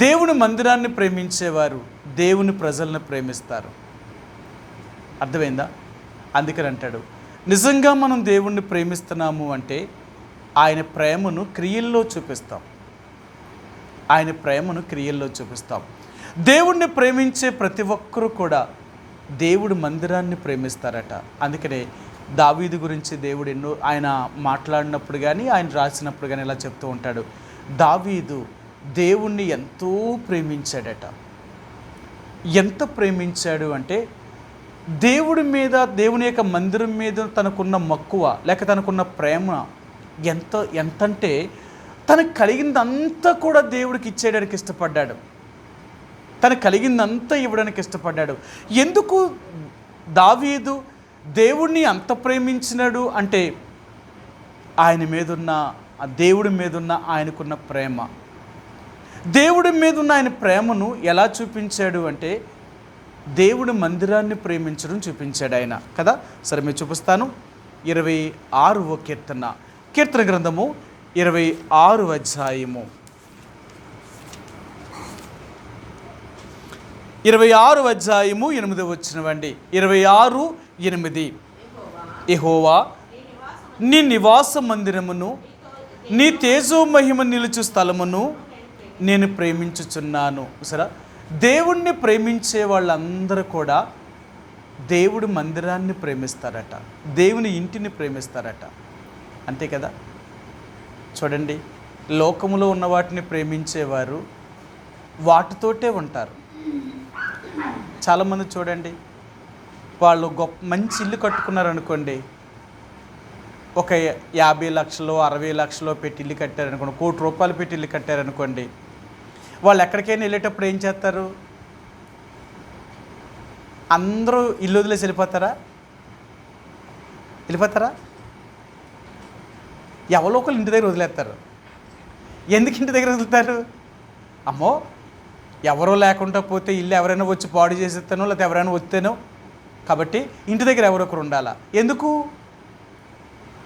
S1: దేవుని మందిరాన్ని ప్రేమించేవారు దేవుని ప్రజలను ప్రేమిస్తారు. అర్థమైందా? అందుకని అంటాడు, నిజంగా మనం దేవుణ్ణి ప్రేమిస్తున్నాము అంటే ఆయన ప్రేమను క్రియల్లో చూపిస్తాం. ఆయన ప్రేమను క్రియల్లో చూపిస్తాం. దేవుణ్ణి ప్రేమించే ప్రతి ఒక్కరూ కూడా దేవుడి మందిరాన్ని ప్రేమిస్తారట. అందుకనే దావీదు గురించి దేవుడు ఆయన మాట్లాడినప్పుడు కానీ ఆయన రాసినప్పుడు కానీ ఇలా చెప్తూ ఉంటాడు, దావీదు దేవుణ్ణి ఎంతో ప్రేమించాడట. ఎంత ప్రేమించాడు అంటే దేవుని యొక్క మందిరం మీద తనకున్న మక్కువ లేక తనకున్న ప్రేమ ఎంతంటే తనకు కలిగిందంతా కూడా దేవుడికి ఇచ్చేయడానికి ఇష్టపడ్డాడు. తనకు కలిగిందంతా ఇవ్వడానికి ఇష్టపడ్డాడు. ఎందుకు దావీదు దేవుణ్ణి అంత ప్రేమించినాడు అంటే ఆయన మీదున్న దేవుడి మీదున్న ఆయనకున్న ప్రేమ. దేవుడి మీదున్న ఆయన ప్రేమను ఎలా చూపించాడు అంటే దేవుడి మందిరాన్ని ప్రేమించడం చూపించాడు ఆయన కదా. సరే, మీరు చూపిస్తాను. 26వ కీర్తన గ్రంథము 26వ అధ్యాయము 26వ అధ్యాయము 8వ వచనమండి. 26:8 యెహోవా నీ నివాస మందిరమును నీ తేజో మహిమ నిలుచు స్థలమును నేను ప్రేమించుచున్నాను. సరే, దేవుణ్ణి ప్రేమించే వాళ్ళందరూ కూడా దేవుడి మందిరాన్ని ప్రేమిస్తారట, దేవుని ఇంటిని ప్రేమిస్తారట. అంతే కదా. చూడండి, లోకములో ఉన్న వాటిని ప్రేమించేవారు వాటితోటే ఉంటారు. చాలామంది చూడండి, వాళ్ళు మంచి ఇల్లు కట్టుకున్నారనుకోండి, ఒక 50 లక్షలు 60 లక్షలు పెట్టి ఇల్లు కట్టారనుకోండి, ₹1 కోటి పెట్టి ఇల్లు కట్టారనుకోండి, వాళ్ళు ఎక్కడికైనా వెళ్ళేటప్పుడు ఏం చేస్తారు? అందరూ ఇల్లు వదిలేసి వెళ్ళిపోతారా? ఎవరో ఒకళ్ళు ఇంటి దగ్గర వదిలేస్తారు. ఎందుకు ఇంటి దగ్గర వదులుతారు? అమ్మో, ఎవరో లేకుండా పోతే ఇల్లు ఎవరైనా వచ్చి పాడు చేసేస్తానో లేకపోతే ఎవరైనా వస్తేనో, కాబట్టి ఇంటి దగ్గర ఎవరో ఒకరు ఉండాలా. ఎందుకు?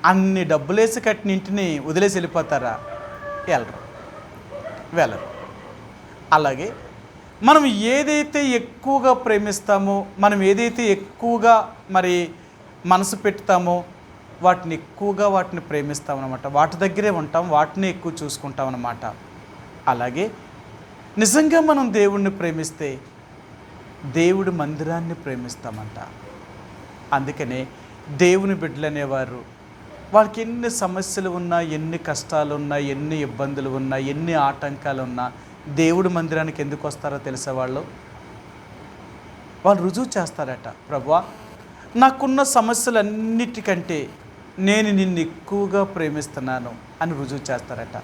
S1: అన్ని డబ్బులేసి కట్టిన ఇంటిని వదిలేసి వెళ్ళిపోతారా? వెళ్ళరు. అలాగే మనం ఏదైతే ఎక్కువగా ప్రేమిస్తామో, మనం ఏదైతే ఎక్కువగా మరి మనసు పెడతామో వాటిని ప్రేమిస్తామన్నమాట. వాటి దగ్గరే ఉంటాం, వాటిని ఎక్కువ చూసుకుంటాం అన్నమాట. అలాగే నిజంగా మనం దేవుణ్ణి ప్రేమిస్తే దేవుడి మందిరాన్ని ప్రేమిస్తామంట. అందుకనే దేవుని బిడ్డలు అనేవారు వాళ్ళకి ఎన్ని సమస్యలు ఉన్నా, ఎన్ని కష్టాలు ఉన్నా, ఎన్ని ఇబ్బందులు ఉన్నా, ఎన్ని ఆటంకాలు ఉన్నా దేవుడి మందిరానికి ఎందుకు వస్తారో తెలుసా? వాళ్ళు రుజువు చేస్తారట. ప్రభువా, నాకున్న సమస్యలన్నిటికంటే నేను నిన్ను ఎక్కువగా ప్రేమిస్తున్నాను అని రుజువు చేస్తారట.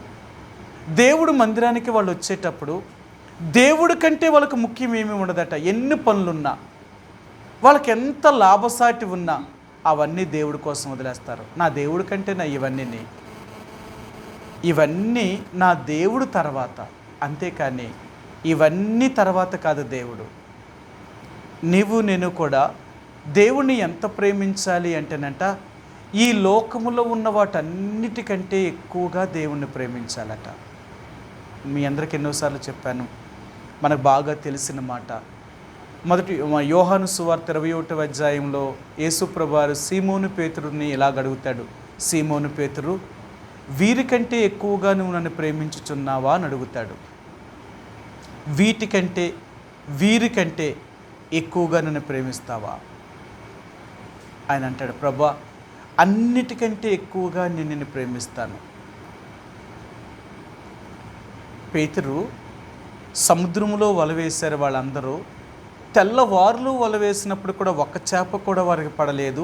S1: దేవుడు మందిరానికి వాళ్ళు వచ్చేటప్పుడు దేవుడి కంటే వాళ్ళకు ముఖ్యం ఏమీ ఉండదట. ఎన్ని పనులున్నా, వాళ్ళకి ఎంత లాభసాటి ఉన్నా అవన్నీ దేవుడి కోసం వదిలేస్తారు. నా దేవుడి కంటే ఇవన్నీ నా దేవుడు తర్వాత, అంతేకాని ఇవన్నీ తర్వాత కాదు. దేవుడు, నీవు నేను కూడా దేవుణ్ణి ఎంత ప్రేమించాలి అంటేనంట, ఈ లోకములో ఉన్న వాటన్నిటికంటే ఎక్కువగా దేవుణ్ణి ప్రేమించాలట. మీ అందరికి ఎన్నోసార్లు చెప్పాను, మనకు బాగా తెలిసిన మాట. మొదటి యోహాను సువార్త 21వ అధ్యాయంలో యేసుప్రభువారు సీమోను పేతురుని ఇలాగ అడుగుతాడు. సీమోను పేతురు, వీరికంటే ఎక్కువగా నువ్వు నన్ను ప్రేమించుచున్నావా అని అడుగుతాడు. వీరికంటే ఎక్కువగా నన్ను ప్రేమిస్తావా? ఆయన అంటాడు, ప్రభువా, అన్నిటికంటే ఎక్కువగా నేను నిన్ను ప్రేమిస్తాను. పేతురు సముద్రంలో వల వేశారు వాళ్ళందరూ. తెల్లవారులు వల వేసినప్పుడు కూడా ఒక్క చేప కూడా వారికి పడలేదు.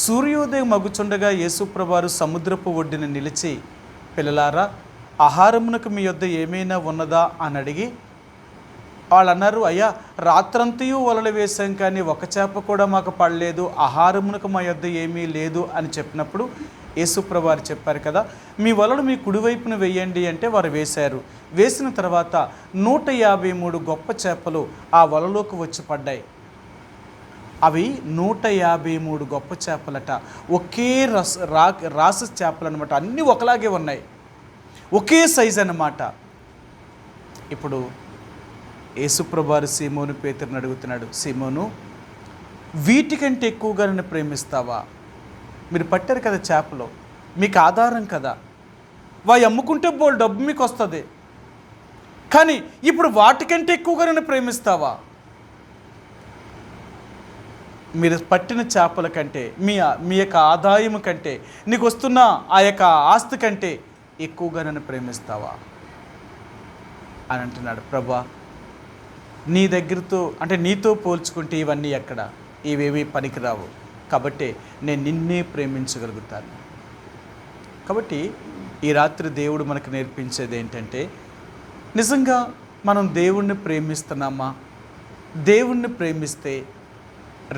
S1: సూర్యోదయం మగుచుండగా యేసుప్రభువారు సముద్రపు ఒడ్డున నిలిచి, పిల్లలారా, ఆహారమునకు మీ యొద్ద ఏమైనా ఉన్నదా అని అడిగి, వాళ్ళు అన్నారు, అయ్యా, రాత్రంతయు వలలు వేశాం కానీ ఒక చేప కూడా మాకు పడలేదు, ఆహారమునకు మా యొద్ద ఏమీ లేదు అని చెప్పినప్పుడు యేసుప్రభువారు చెప్పారు కదా, మీ వలలు మీ కుడివైపున వేయండి అంటే వారు వేశారు. వేసిన తర్వాత 153 గొప్ప చేపలు ఆ వలలోకి వచ్చి పడ్డాయి. అవి 153 గొప్ప చేపలట. ఒకే రాసు చేపలు అనమాట. అన్నీ ఒకలాగే ఉన్నాయి, ఒకే సైజు అన్నమాట. ఇప్పుడు యేసుప్రభువారు సీమోను పేతురుని అడుగుతున్నాడు, సీమోను, వీటికంటే ఎక్కువగా నన్ను ప్రేమిస్తావా? మీరు పట్టారు కదా చేపలు, మీకు ఆధారం కదా, వాయి అమ్ముకుంటే బోల్ డబ్బు మీకు వస్తుంది, కానీ ఇప్పుడు వాటికంటే ఎక్కువగా నన్ను ప్రేమిస్తావా? మీరు పట్టిన చేపల కంటే, మీ యొక్క ఆదాయం కంటే, నీకు వస్తున్న ఆ యొక్క ఆస్తి కంటే ఎక్కువగా నన్ను ప్రేమిస్తావా అని అంటున్నాడు. ప్రభువా, నీ దగ్గరతో అంటే నీతో పోల్చుకుంటే ఇవన్నీ ఎక్కడ, ఇవేవి పనికిరావు, కాబట్టి నేను నిన్నే ప్రేమించగలుగుతాను. కాబట్టి ఈ రాత్రి దేవుడు మనకు నేర్పించేది ఏంటంటే, నిజంగా మనం దేవుణ్ణి ప్రేమిస్తున్నామా? దేవుణ్ణి ప్రేమిస్తే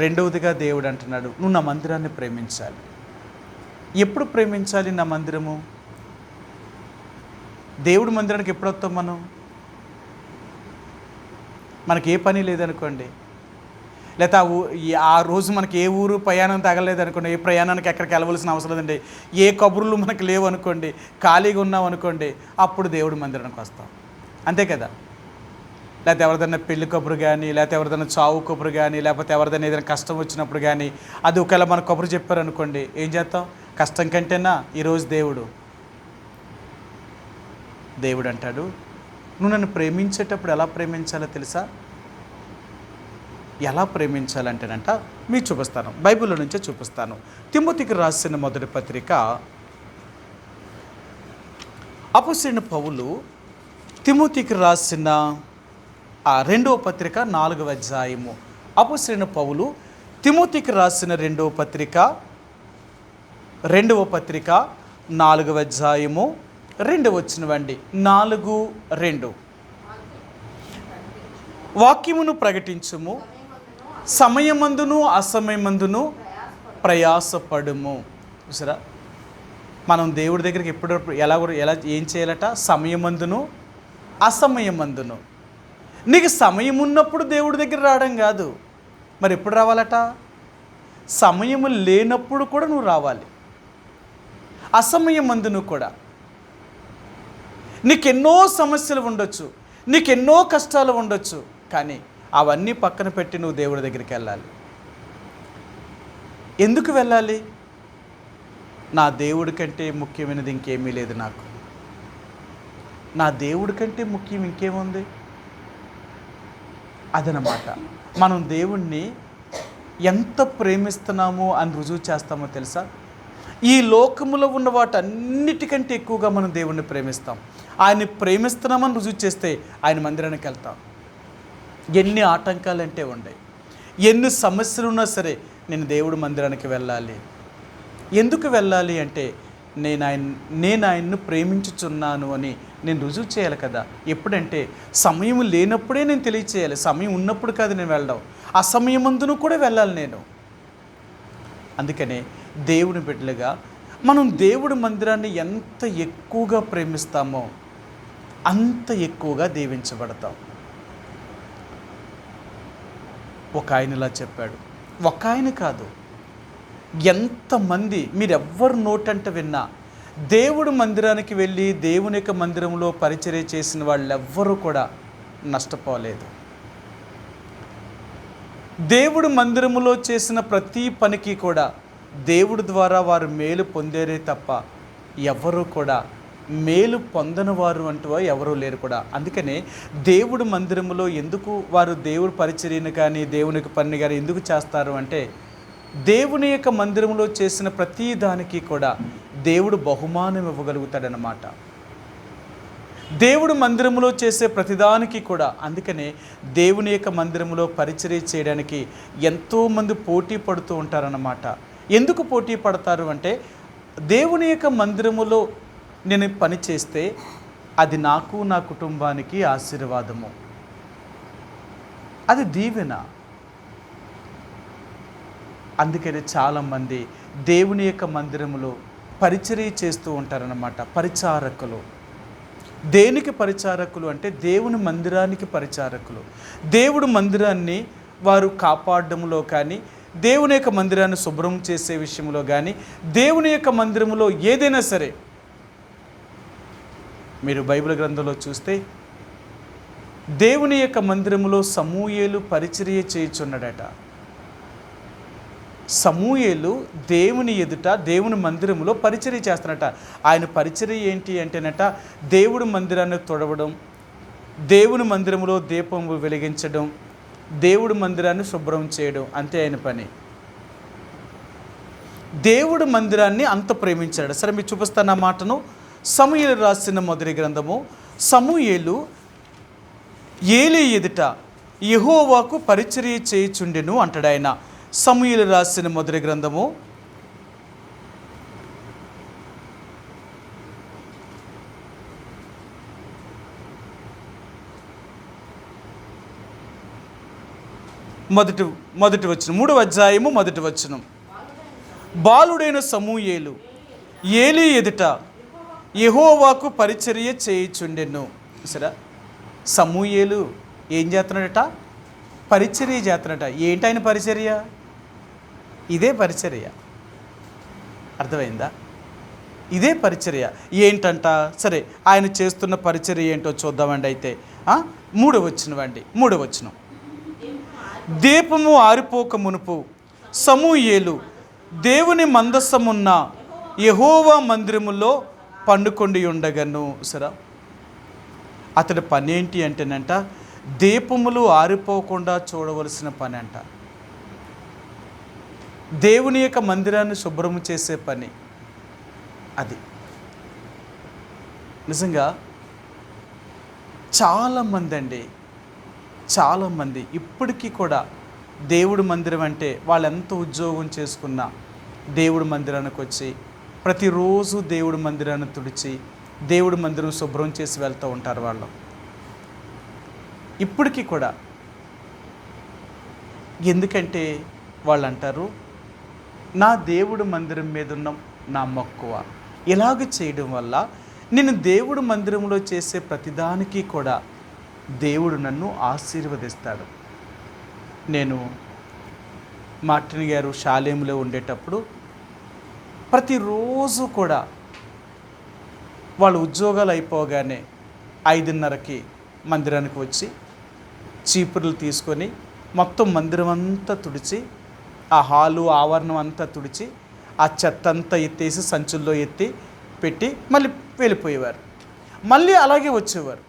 S1: రెండవదిగా దేవుడు అంటున్నాడు, నువ్వు నా మందిరాన్ని ప్రేమించాలి. ఎప్పుడు ప్రేమించాలి నా మందిరము? దేవుడి మందిరానికి ఎప్పుడు వస్తాం మనం? మనకి ఏ పని లేదనుకోండి, లేకపోతే ఆ రోజు మనకి ఏ ఊరు ప్రయాణం తగలేదనుకోండి, ఏ ప్రయాణానికి ఎక్కడికి వెళ్ళవలసిన అవసరం లేదండి, ఏ కబుర్లు మనకు లేవు అనుకోండి, ఖాళీగా ఉన్నాం అనుకోండి, అప్పుడు దేవుడి మందిరానికి వస్తాం. అంతే కదా? లేకపోతే ఎవరిదైనా పెళ్లి కబురు కానీ, లేకపోతే ఎవరిదైనా చావు కబురు కానీ, లేకపోతే ఎవరిదైనా ఏదైనా కష్టం వచ్చినప్పుడు కానీ, అది ఒకవేళ మన కబురు చెప్పారనుకోండి, ఏం చేస్తాం? కష్టం కంటేనా ఈరోజు దేవుడు అంటాడు, నువ్వు నన్ను ప్రేమించేటప్పుడు ఎలా ప్రేమించాలో తెలుసా? ఎలా ప్రేమించాలంటేనంట మీకు చూపిస్తాను, బైబిల్లో నుంచే చూపిస్తాను. తిమోతికి రాసిన మొదటి పత్రిక, అపొస్తలుడైన పౌలు తిమోతికి రాసిన 2వ పత్రిక 4వ అధ్యాయము. అపొస్తలుడైన పౌలు తిమోతికి రాసిన 2వ పత్రిక 4వ అధ్యాయము 2వ వచనం అండి. 4:2 వాక్యమును ప్రకటించుము, సమయమందును అసమయమందును ప్రయాసపడుము. చూసారా, మనం దేవుడి దగ్గరికి ఎప్పుడు ఎలా ఏం చేయాలట? సమయమందును అసమయమందును. నీకు సమయం ఉన్నప్పుడు దేవుడి దగ్గర రావడం కాదు, మరి ఎప్పుడు రావాలట? సమయము లేనప్పుడు కూడా నువ్వు రావాలి, అసమయమందును కూడా. నీకెన్నో సమస్యలు ఉండొచ్చు, నీకెన్నో కష్టాలు ఉండొచ్చు, కానీ అవన్నీ పక్కన పెట్టి నువ్వు దేవుడి దగ్గరికి వెళ్ళాలి. ఎందుకు వెళ్ళాలి? నా దేవుడి కంటే ముఖ్యమైనది ఇంకేమీ లేదు నాకు. నా దేవుడి కంటే ముఖ్యం ఇంకేముంది? అదనమాట. మనం దేవుణ్ణి ఎంత ప్రేమిస్తున్నామో అని రుజువు చేస్తామో తెలుసా? ఈ లోకములో ఉన్న వాటన్నిటికంటే ఎక్కువగా మనం దేవుణ్ణి ప్రేమిస్తాం. ఆయన్ని ప్రేమిస్తున్నామని రుజువు చేస్తే ఆయన మందిరానికి వెళ్తాం. ఎన్ని ఆటంకాలంటే ఉన్నాయి, ఎన్ని సమస్యలు ఉన్నా సరే నేను దేవుడి మందిరానికి వెళ్ళాలి. ఎందుకు వెళ్ళాలి అంటే నేను ఆయన్ను ప్రేమించుచున్నాను అని నేను రుజువు చేయాలి కదా. ఎప్పుడంటే సమయం లేనప్పుడే నేను తెలియచేయాలి, సమయం ఉన్నప్పుడు కాదు నేను వెళ్ళడం, అసమయమందును కూడా వెళ్ళాలి నేను. అందుకనే దేవుని బిడ్డలుగా మనం దేవుడి మందిరాన్ని ఎంత ఎక్కువగా ప్రేమిస్తామో అంత ఎక్కువగా దీవించబడతాం. ఒక ఆయన ఇలా చెప్పాడు, ఒక ఆయన కాదు, ఎంతమంది మీరెవ్వరు నోటంట విన్నా దేవుడి మందిరానికి వెళ్ళి దేవుని యొక్క మందిరంలో పరిచర్య చేసిన వాళ్ళెవ్వరూ కూడా నష్టపోలేదు. దేవుడి మందిరములో చేసిన ప్రతి పనికి కూడా దేవుడి ద్వారా వారు మేలు పొందేరే తప్ప ఎవరు కూడా మేలు పొందని వారు అంటూ ఎవరూ లేరు కూడా. అందుకనే దేవుడి మందిరములో ఎందుకు వారు దేవుడి పరిచర్యను కానీ దేవునికి పని కానీ ఎందుకు చేస్తారు అంటే, దేవుని యొక్క మందిరంలో చేసిన ప్రతి దానికి కూడా దేవుడు బహుమానం ఇవ్వగలుగుతాడనమాట. దేవుడు మందిరంలో చేసే ప్రతిదానికి కూడా. అందుకనే దేవుని యొక్క మందిరంలో పరిచర్య చేయడానికి ఎంతోమంది పోటీ పడుతూ ఉంటారన్నమాట. ఎందుకు పోటీ పడతారు అంటే, దేవుని యొక్క మందిరములో నేను పని చేస్తే అది నాకు నా కుటుంబానికి ఆశీర్వాదము, అది దీవెన. అందుకని చాలామంది దేవుని యొక్క మందిరములో పరిచర్య చేస్తూ ఉంటారన్నమాట. పరిచారకులు. దేనికి పరిచారకులు అంటే దేవుని మందిరానికి పరిచారకులు. దేవుడి మందిరాన్ని వారు కాపాడడంలో కానీ, దేవుని యొక్క మందిరాన్ని శుభ్రం చేసే విషయంలో కానీ, దేవుని యొక్క మందిరములో ఏదైనా సరే, మీరు బైబిల్ గ్రంథంలో చూస్తే దేవుని యొక్క మందిరములో సమూయేలు పరిచర్య చేయుచున్నాడట. సమూయేలు దేవుని ఎదుట దేవుని మందిరములో పరిచర్య చేస్తున్నట. ఆయన పరిచర్య ఏంటి అంటేనట, దేవుడి మందిరాన్ని తొడవడం, దేవుని మందిరములో దీపం వెలిగించడం, దేవుడి మందిరాన్ని శుభ్రం చేయడం, అంతే ఆయన పని. దేవుడి మందిరాన్ని అంత ప్రేమించాడు. సరే, మీరు చూపిస్తాను ఆ మాటను. సమూయేలు రాసిన మొదటి గ్రంథము. సమూయేలు ఏలీ ఎదుట యెహోవాకు పరిచర్య చేయుచుండెను అంటాడు ఆయన. సమూయేలు రాసిన మొదటి గ్రంథము మొదటి వచనం, 3వ అధ్యాయము 1వ వచనం. బాలుడైన సమూయేలు ఏలీ ఎదుట యెహోవాకు పరిచర్య చేయుచుండెను. సరే, సమూయేలు ఏం చేస్తున్నాడట? పరిచర్య చేస్తున్నాడట. ఏంటి ఆయన పరిచర్య? ఇదే పరిచర్య. అర్థమైందా? ఇదే పరిచర్య. ఏంటంట? సరే, ఆయన చేస్తున్న పరిచర్య ఏంటో చూద్దామండి. అయితే 3వ వచనం. దీపము ఆరిపోక మునుపు సమూయేలు దేవుని మందసమున్న యెహోవా మందిరములో పండుకొండి ఉండగను. సరే, అతడి పని ఏంటి అంటేనంట, దీపములు ఆరిపోకుండా చూడవలసిన పని అంట. దేవుని యొక్క మందిరాన్ని శుభ్రము చేసే పని అది. నిజంగా చాలామంది ఇప్పటికీ కూడా దేవుడి మందిరం అంటే వాళ్ళు ఎంత ఉద్యోగం చేసుకున్నా దేవుడి మందిరానికి వచ్చి ప్రతిరోజు దేవుడి మందిరాన్ని తుడిచి దేవుడి మందిరం శుభ్రం చేసి వెళ్తూ ఉంటారు వాళ్ళు. ఇప్పటికీ కూడా ఎందుకంటే వాళ్ళు అంటారు, నా దేవుడు మందిరం మీద ఉన్న నా మక్కువ. ఇలాగ చేయడం వల్ల నేను దేవుడు మందిరంలో చేసే ప్రతిదానికి కూడా దేవుడు నన్ను ఆశీర్వదిస్తాడు. నేను మార్టిన్ గారు షాలేంలో ఉండేటప్పుడు ప్రతిరోజు కూడా వాళ్ళ ఉద్యోగాలు అయిపోగానే 5:30కి మందిరానికి వచ్చి చీపుర్లు తీసుకొని మొత్తం మందిరం అంతా తుడిచి, ఆ హాలు ఆవరణం అంతా తుడిచి, ఆ చెత్త అంతా ఎత్తేసి సంచుల్లో ఎత్తి పెట్టి మళ్ళీ వెళ్ళిపోయేవారు. మళ్ళీ అలాగే వచ్చేవారు.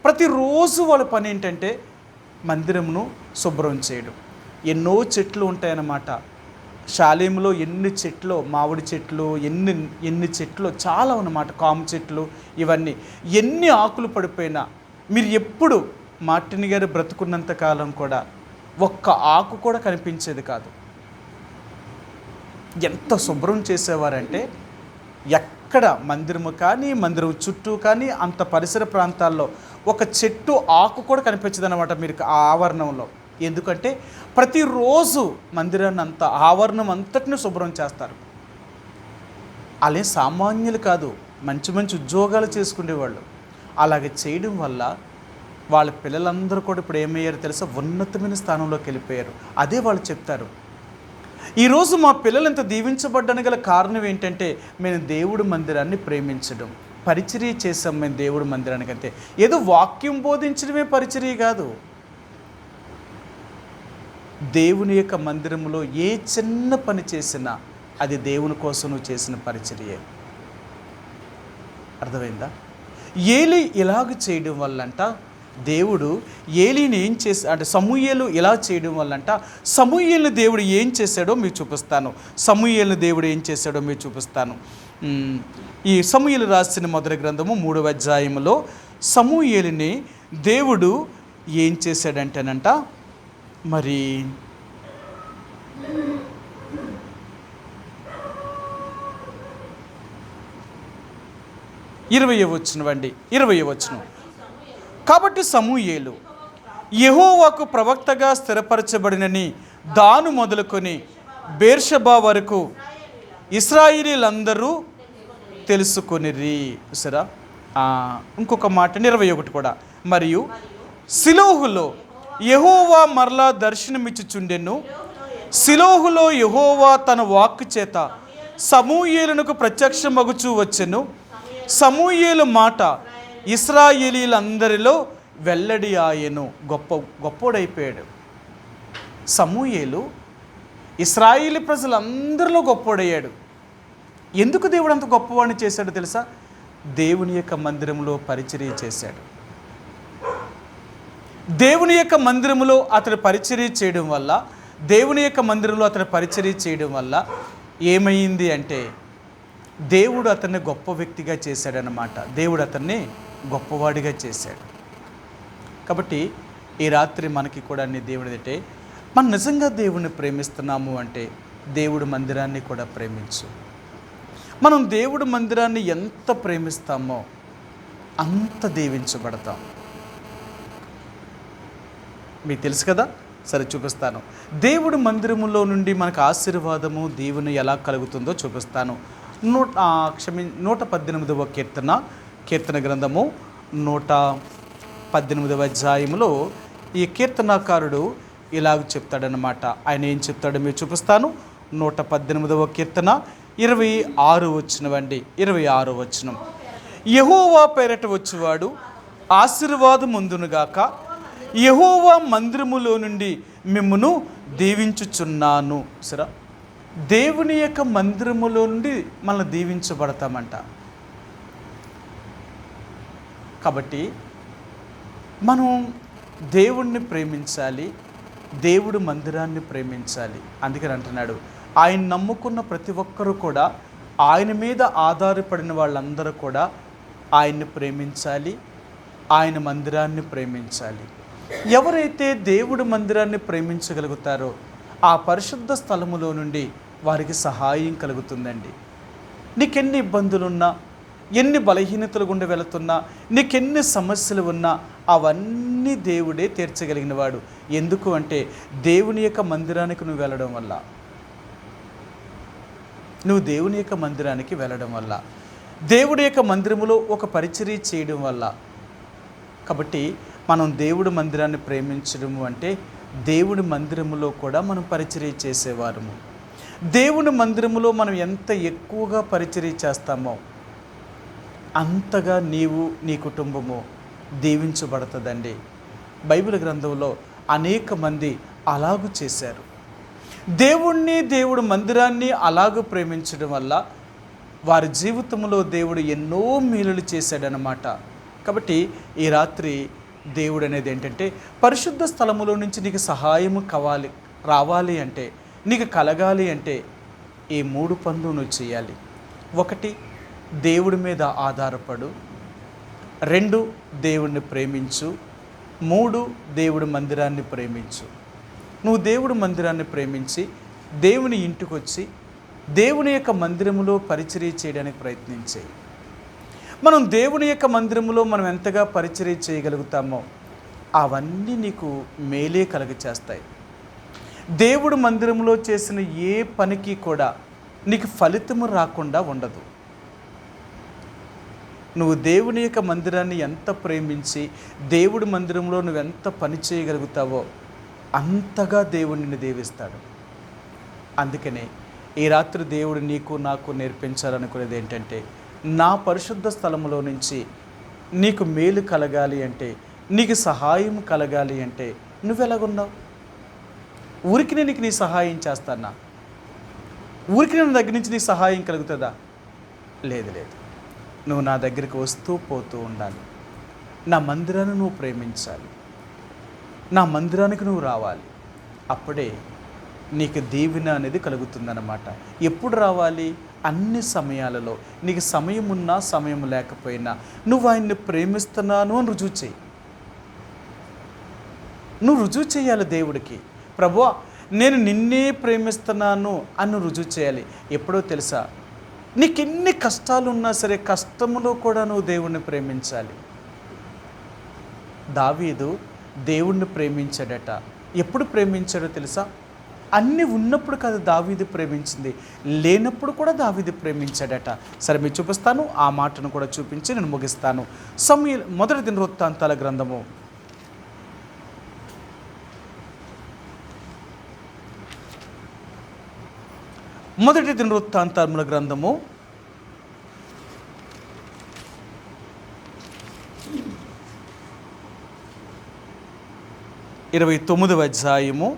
S1: ప్రతిరోజు వాళ్ళ పని ఏంటంటే మందిరమును శుభ్రం చేయడం. ఎన్నో చెట్లు ఉంటాయన్నమాట. షాలేంలో ఎన్ని చెట్లు, మామిడి చెట్లు, ఎన్ని చెట్లు చాలా ఉన్నమాట, కాము చెట్లు, ఇవన్నీ ఎన్ని ఆకులు పడిపోయినా మీరు ఎప్పుడు మార్టిన్ గారు బ్రతుకున్నంత కాలం కూడా ఒక్క ఆకు కూడా కనిపించేది కాదు. ఎంత శుభ్రం చేసేవారంటే ఎక్కడ మందిరము కానీ మందిరం చుట్టూ కానీ అంత పరిసర ప్రాంతాల్లో ఒక చెట్టు ఆకు కూడా కనిపించదు అన్నమాట మీరు ఆ ఆవరణంలో. ఎందుకంటే ప్రతిరోజు మందిరాన్ని అంతా ఆవరణం అంతటిని శుభ్రం చేస్తారు. అలా సామాన్యులు కాదు, మంచి మంచి ఉద్యోగాలు చేసుకునేవాళ్ళు. అలాగే చేయడం వల్ల వాళ్ళ పిల్లలందరూ కూడా ఇప్పుడు ఏమయ్యారు తెలుసా, ఉన్నతమైన స్థానంలోకి వెళ్ళిపోయారు. అదే వాళ్ళు చెప్తారు, ఈరోజు మా పిల్లలు ఎంత దీవించబడ్డానికి గల కారణం ఏంటంటే మేము దేవుడు మందిరాన్ని ప్రేమించడం, పరిచర్య చేసాం మేము దేవుడు మందిరానికి. అంతే, ఏదో వాక్యం బోధించడమే పరిచర్య కాదు. దేవుని యొక్క మందిరంలో ఏ చిన్న పని చేసినా అది దేవుని కోసం నువ్వు చేసిన పరిచర్యే. అర్థమైందా? ఏలీ ఇలాగ చేయడం వల్లంట దేవుడు ఏలీని ఏం చేసి, అంటే సమూయేలు ఇలా చేయడం వల్లంట సమూయేలుని దేవుడు ఏం చేశాడో మీకు చూపిస్తాను. సమూయేలుని దేవుడు ఏం చేశాడో మీకు చూపిస్తాను. ఈ సమూయేలు రాసిన మొదటి గ్రంథము 3వ అధ్యాయంలో సమూయేలుని దేవుడు ఏం చేశాడంటేనంట, మరి 20వ వచనం. కాబట్టి సమూయేలు యెహోవాకు ప్రవక్తగా స్థిరపరచబడినని దాను మొదలుకొని బేర్షెబా వరకు ఇశ్రాయేలీలందరూ తెలుసుకొనిరి. సరే, ఇంకొక మాట 21 కూడా. మరియు షిలోహులో యెహోవా మరలా దర్శనమిచ్చుచుండెను. షిలోహులో యెహోవా తన వాక్కు చేత సమూయేలునకు ప్రత్యక్షమగుచూ వచ్చెను. సమూయేలు మాట ఇశ్రాయేలీలందరిలో వెల్లడి ఆయెను. గొప్పోడైపోయాడు సమూయేలు. ఇశ్రాయేలీ ప్రజలందరిలో గొప్పోడయ్యాడు. ఎందుకు దేవుడు అంత గొప్పవాడిని చేశాడో తెలుసా? దేవుని యొక్క మందిరంలో పరిచర్య చేశాడు. దేవుని యొక్క మందిరంలో అతడు పరిచర్య చేయడం వల్ల, దేవుని యొక్క మందిరంలో అతడు పరిచర్య చేయడం వల్ల ఏమైంది అంటే దేవుడు అతన్ని గొప్ప వ్యక్తిగా చేశాడనమాట. దేవుడు అతన్ని గొప్పవాడిగా చేశాడు. కాబట్టి ఈ రాత్రి మనకి కూడా అన్ని దేవుడు అంటే, మనం నిజంగా దేవుడిని ప్రేమిస్తున్నాము అంటే దేవుడు మందిరాన్ని కూడా ప్రేమించు. మనం దేవుడు మందిరాన్ని ఎంత ప్రేమిస్తామో అంత దీవించబడతాం. మీకు తెలుసు కదా, సరే చూపిస్తాను. దేవుడు మందిరములో నుండి మనకు ఆశీర్వాదము దీవెన ఎలా కలుగుతుందో చూపిస్తాను. 118వ కీర్తన గ్రంథము 118వ అధ్యాయంలో ఈ కీర్తనాకారుడు ఇలాగ చెప్తాడనమాట. ఆయన ఏం చెప్తాడో మీరు చూపిస్తాను. 118వ కీర్తన 26 వచనమండి. 26 వచనం. యెహోవా పేరట వచ్చేవాడు ఆశీర్వాదం పొందునుగాక. యెహోవా మందిరములో నుండి మిమ్మును దీవించుచున్నాను. సరే, దేవుని యొక్క మందిరములో నుండి మనం దీవించబడతామంట. కాబట్టి మనం దేవుణ్ణి ప్రేమించాలి, దేవుడు మందిరాన్ని ప్రేమించాలి. అందుకని అంటున్నాడు, ఆయన నమ్ముకున్న ప్రతి ఒక్కరూ కూడా, ఆయన మీద ఆధారపడిన వాళ్ళందరూ కూడా ఆయన్ని ప్రేమించాలి, ఆయన మందిరాన్ని ప్రేమించాలి. ఎవరైతే దేవుడు మందిరాన్ని ప్రేమించగలుగుతారో ఆ పరిశుద్ధ స్థలములో నుండి వారికి సహాయం కలుగుతుందండి. నీకెన్ని ఇబ్బందులున్నా, ఎన్ని బలహీనతలు గుండా వెళుతున్నా, నీకెన్ని సమస్యలు ఉన్నా అవన్నీ దేవుడే తీర్చగలిగిన వాడు. ఎందుకు అంటే దేవుని యొక్క మందిరానికి నువ్వు వెళ్ళడం వల్ల, నువ్వు దేవుని యొక్క మందిరానికి వెళ్ళడం వల్ల, దేవుడి యొక్క మందిరములో ఒక పరిచర్య చేయడం వల్ల. కాబట్టి మనం దేవుడి మందిరాన్ని ప్రేమించడము అంటే దేవుడి మందిరములో కూడా మనం పరిచర్య చేసేవారము. దేవుని మందిరములో మనం ఎంత ఎక్కువగా పరిచర్య చేస్తామో అంతగా నీవు నీ కుటుంబము దీవించబడుతుందండి. బైబిల్ గ్రంథంలో అనేక మంది అలాగూ చేశారు. దేవుడి మందిరాన్ని అలాగూ ప్రేమించడం వల్ల వారి జీవితంలో దేవుడు ఎన్నో మేలులు చేశాడనమాట. కాబట్టి ఈ రాత్రి దేవుడు అనేది ఏంటంటే, పరిశుద్ధ స్థలములో నుంచి నీకు సహాయము రావాలి అంటే, నీకు కలగాలి అంటే ఈ 3 పనులు నువ్వు చేయాలి. 1, దేవుడి మీద ఆధారపడు. 2, దేవుడిని ప్రేమించు. 3, దేవుడి మందిరాన్ని ప్రేమించు. నువ్వు దేవుడి మందిరాన్ని ప్రేమించి దేవుని ఇంటికి వచ్చి దేవుని యొక్క మందిరములో పరిచర్య చేయడానికి ప్రయత్నించేయి. మనం దేవుని యొక్క మందిరములో మనం ఎంతగా పరిచర్య చేయగలుగుతామో అవన్నీ నీకు మేలే చేస్తాయి. దేవుడు మందిరంలో చేసిన ఏ పనికి కూడా నీకు ఫలితము రాకుండా ఉండదు. నువ్వు దేవుని యొక్క మందిరాన్ని ఎంత ప్రేమించి దేవుడి మందిరంలో నువ్వు ఎంత పని చేయగలుగుతావో అంతగా దేవుడు నిన్ను దీవిస్తాడు. అందుకనే ఈ రాత్రి దేవుడు నీకు నాకు నేర్పించాలనుకునేది ఏంటంటే, నా పరిశుద్ధ స్థలములో నుంచి నీకు మేలు కలగాలి అంటే, నీకు సహాయం కలగాలి అంటే నువ్వు ఎలాగున్నావు? ఊరికి నీకు నీ సహాయం చేస్తానా? ఊరికి నా దగ్గర నుంచి నీ సహాయం కలుగుతుందా? లేదు. నువ్వు నా దగ్గరికి వస్తూ పోతూ ఉండాలి. నా మందిరాన్ని నువ్వు ప్రేమించాలి. నా మందిరానికి నువ్వు రావాలి. అప్పుడే నీకు దీవెన అనేది కలుగుతుందన్నమాట. ఎప్పుడు రావాలి? అన్ని సమయాలలో. నీకు సమయం ఉన్నా సమయం లేకపోయినా నువ్వు ఆయన్ని ప్రేమిస్తున్నాను అని రుజువు చేయి. నువ్వు రుజువు చేయాలి దేవుడికి. ప్రభువా, నేను నిన్నే ప్రేమిస్తున్నాను అని రుజువు చేయాలి. ఎప్పుడో తెలుసా, నీకెన్ని కష్టాలు ఉన్నా సరే కష్టములో కూడా నువ్వు దేవుణ్ణి ప్రేమించాలి. దావీదు దేవుణ్ణి ప్రేమించాడట. ఎప్పుడు ప్రేమించాడో తెలుసా? అన్నీ ఉన్నప్పుడు కాదు దావీదు ప్రేమించింది, లేనప్పుడు కూడా దావీదు ప్రేమించాడట. సరే, మీకు చూపిస్తాను. ఆ మాటను కూడా చూపించి నేను ముగిస్తాను. సమూయేలు మొదటి దినవృత్తాంతాల గ్రంథము 29వ అధ్యాయము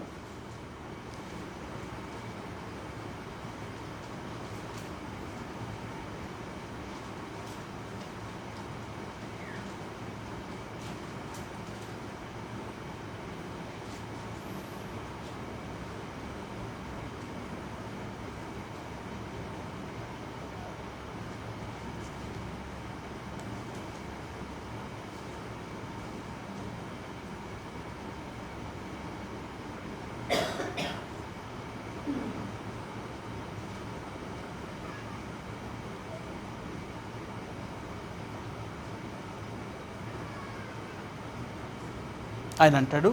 S1: 'ఆయన అంటాడు,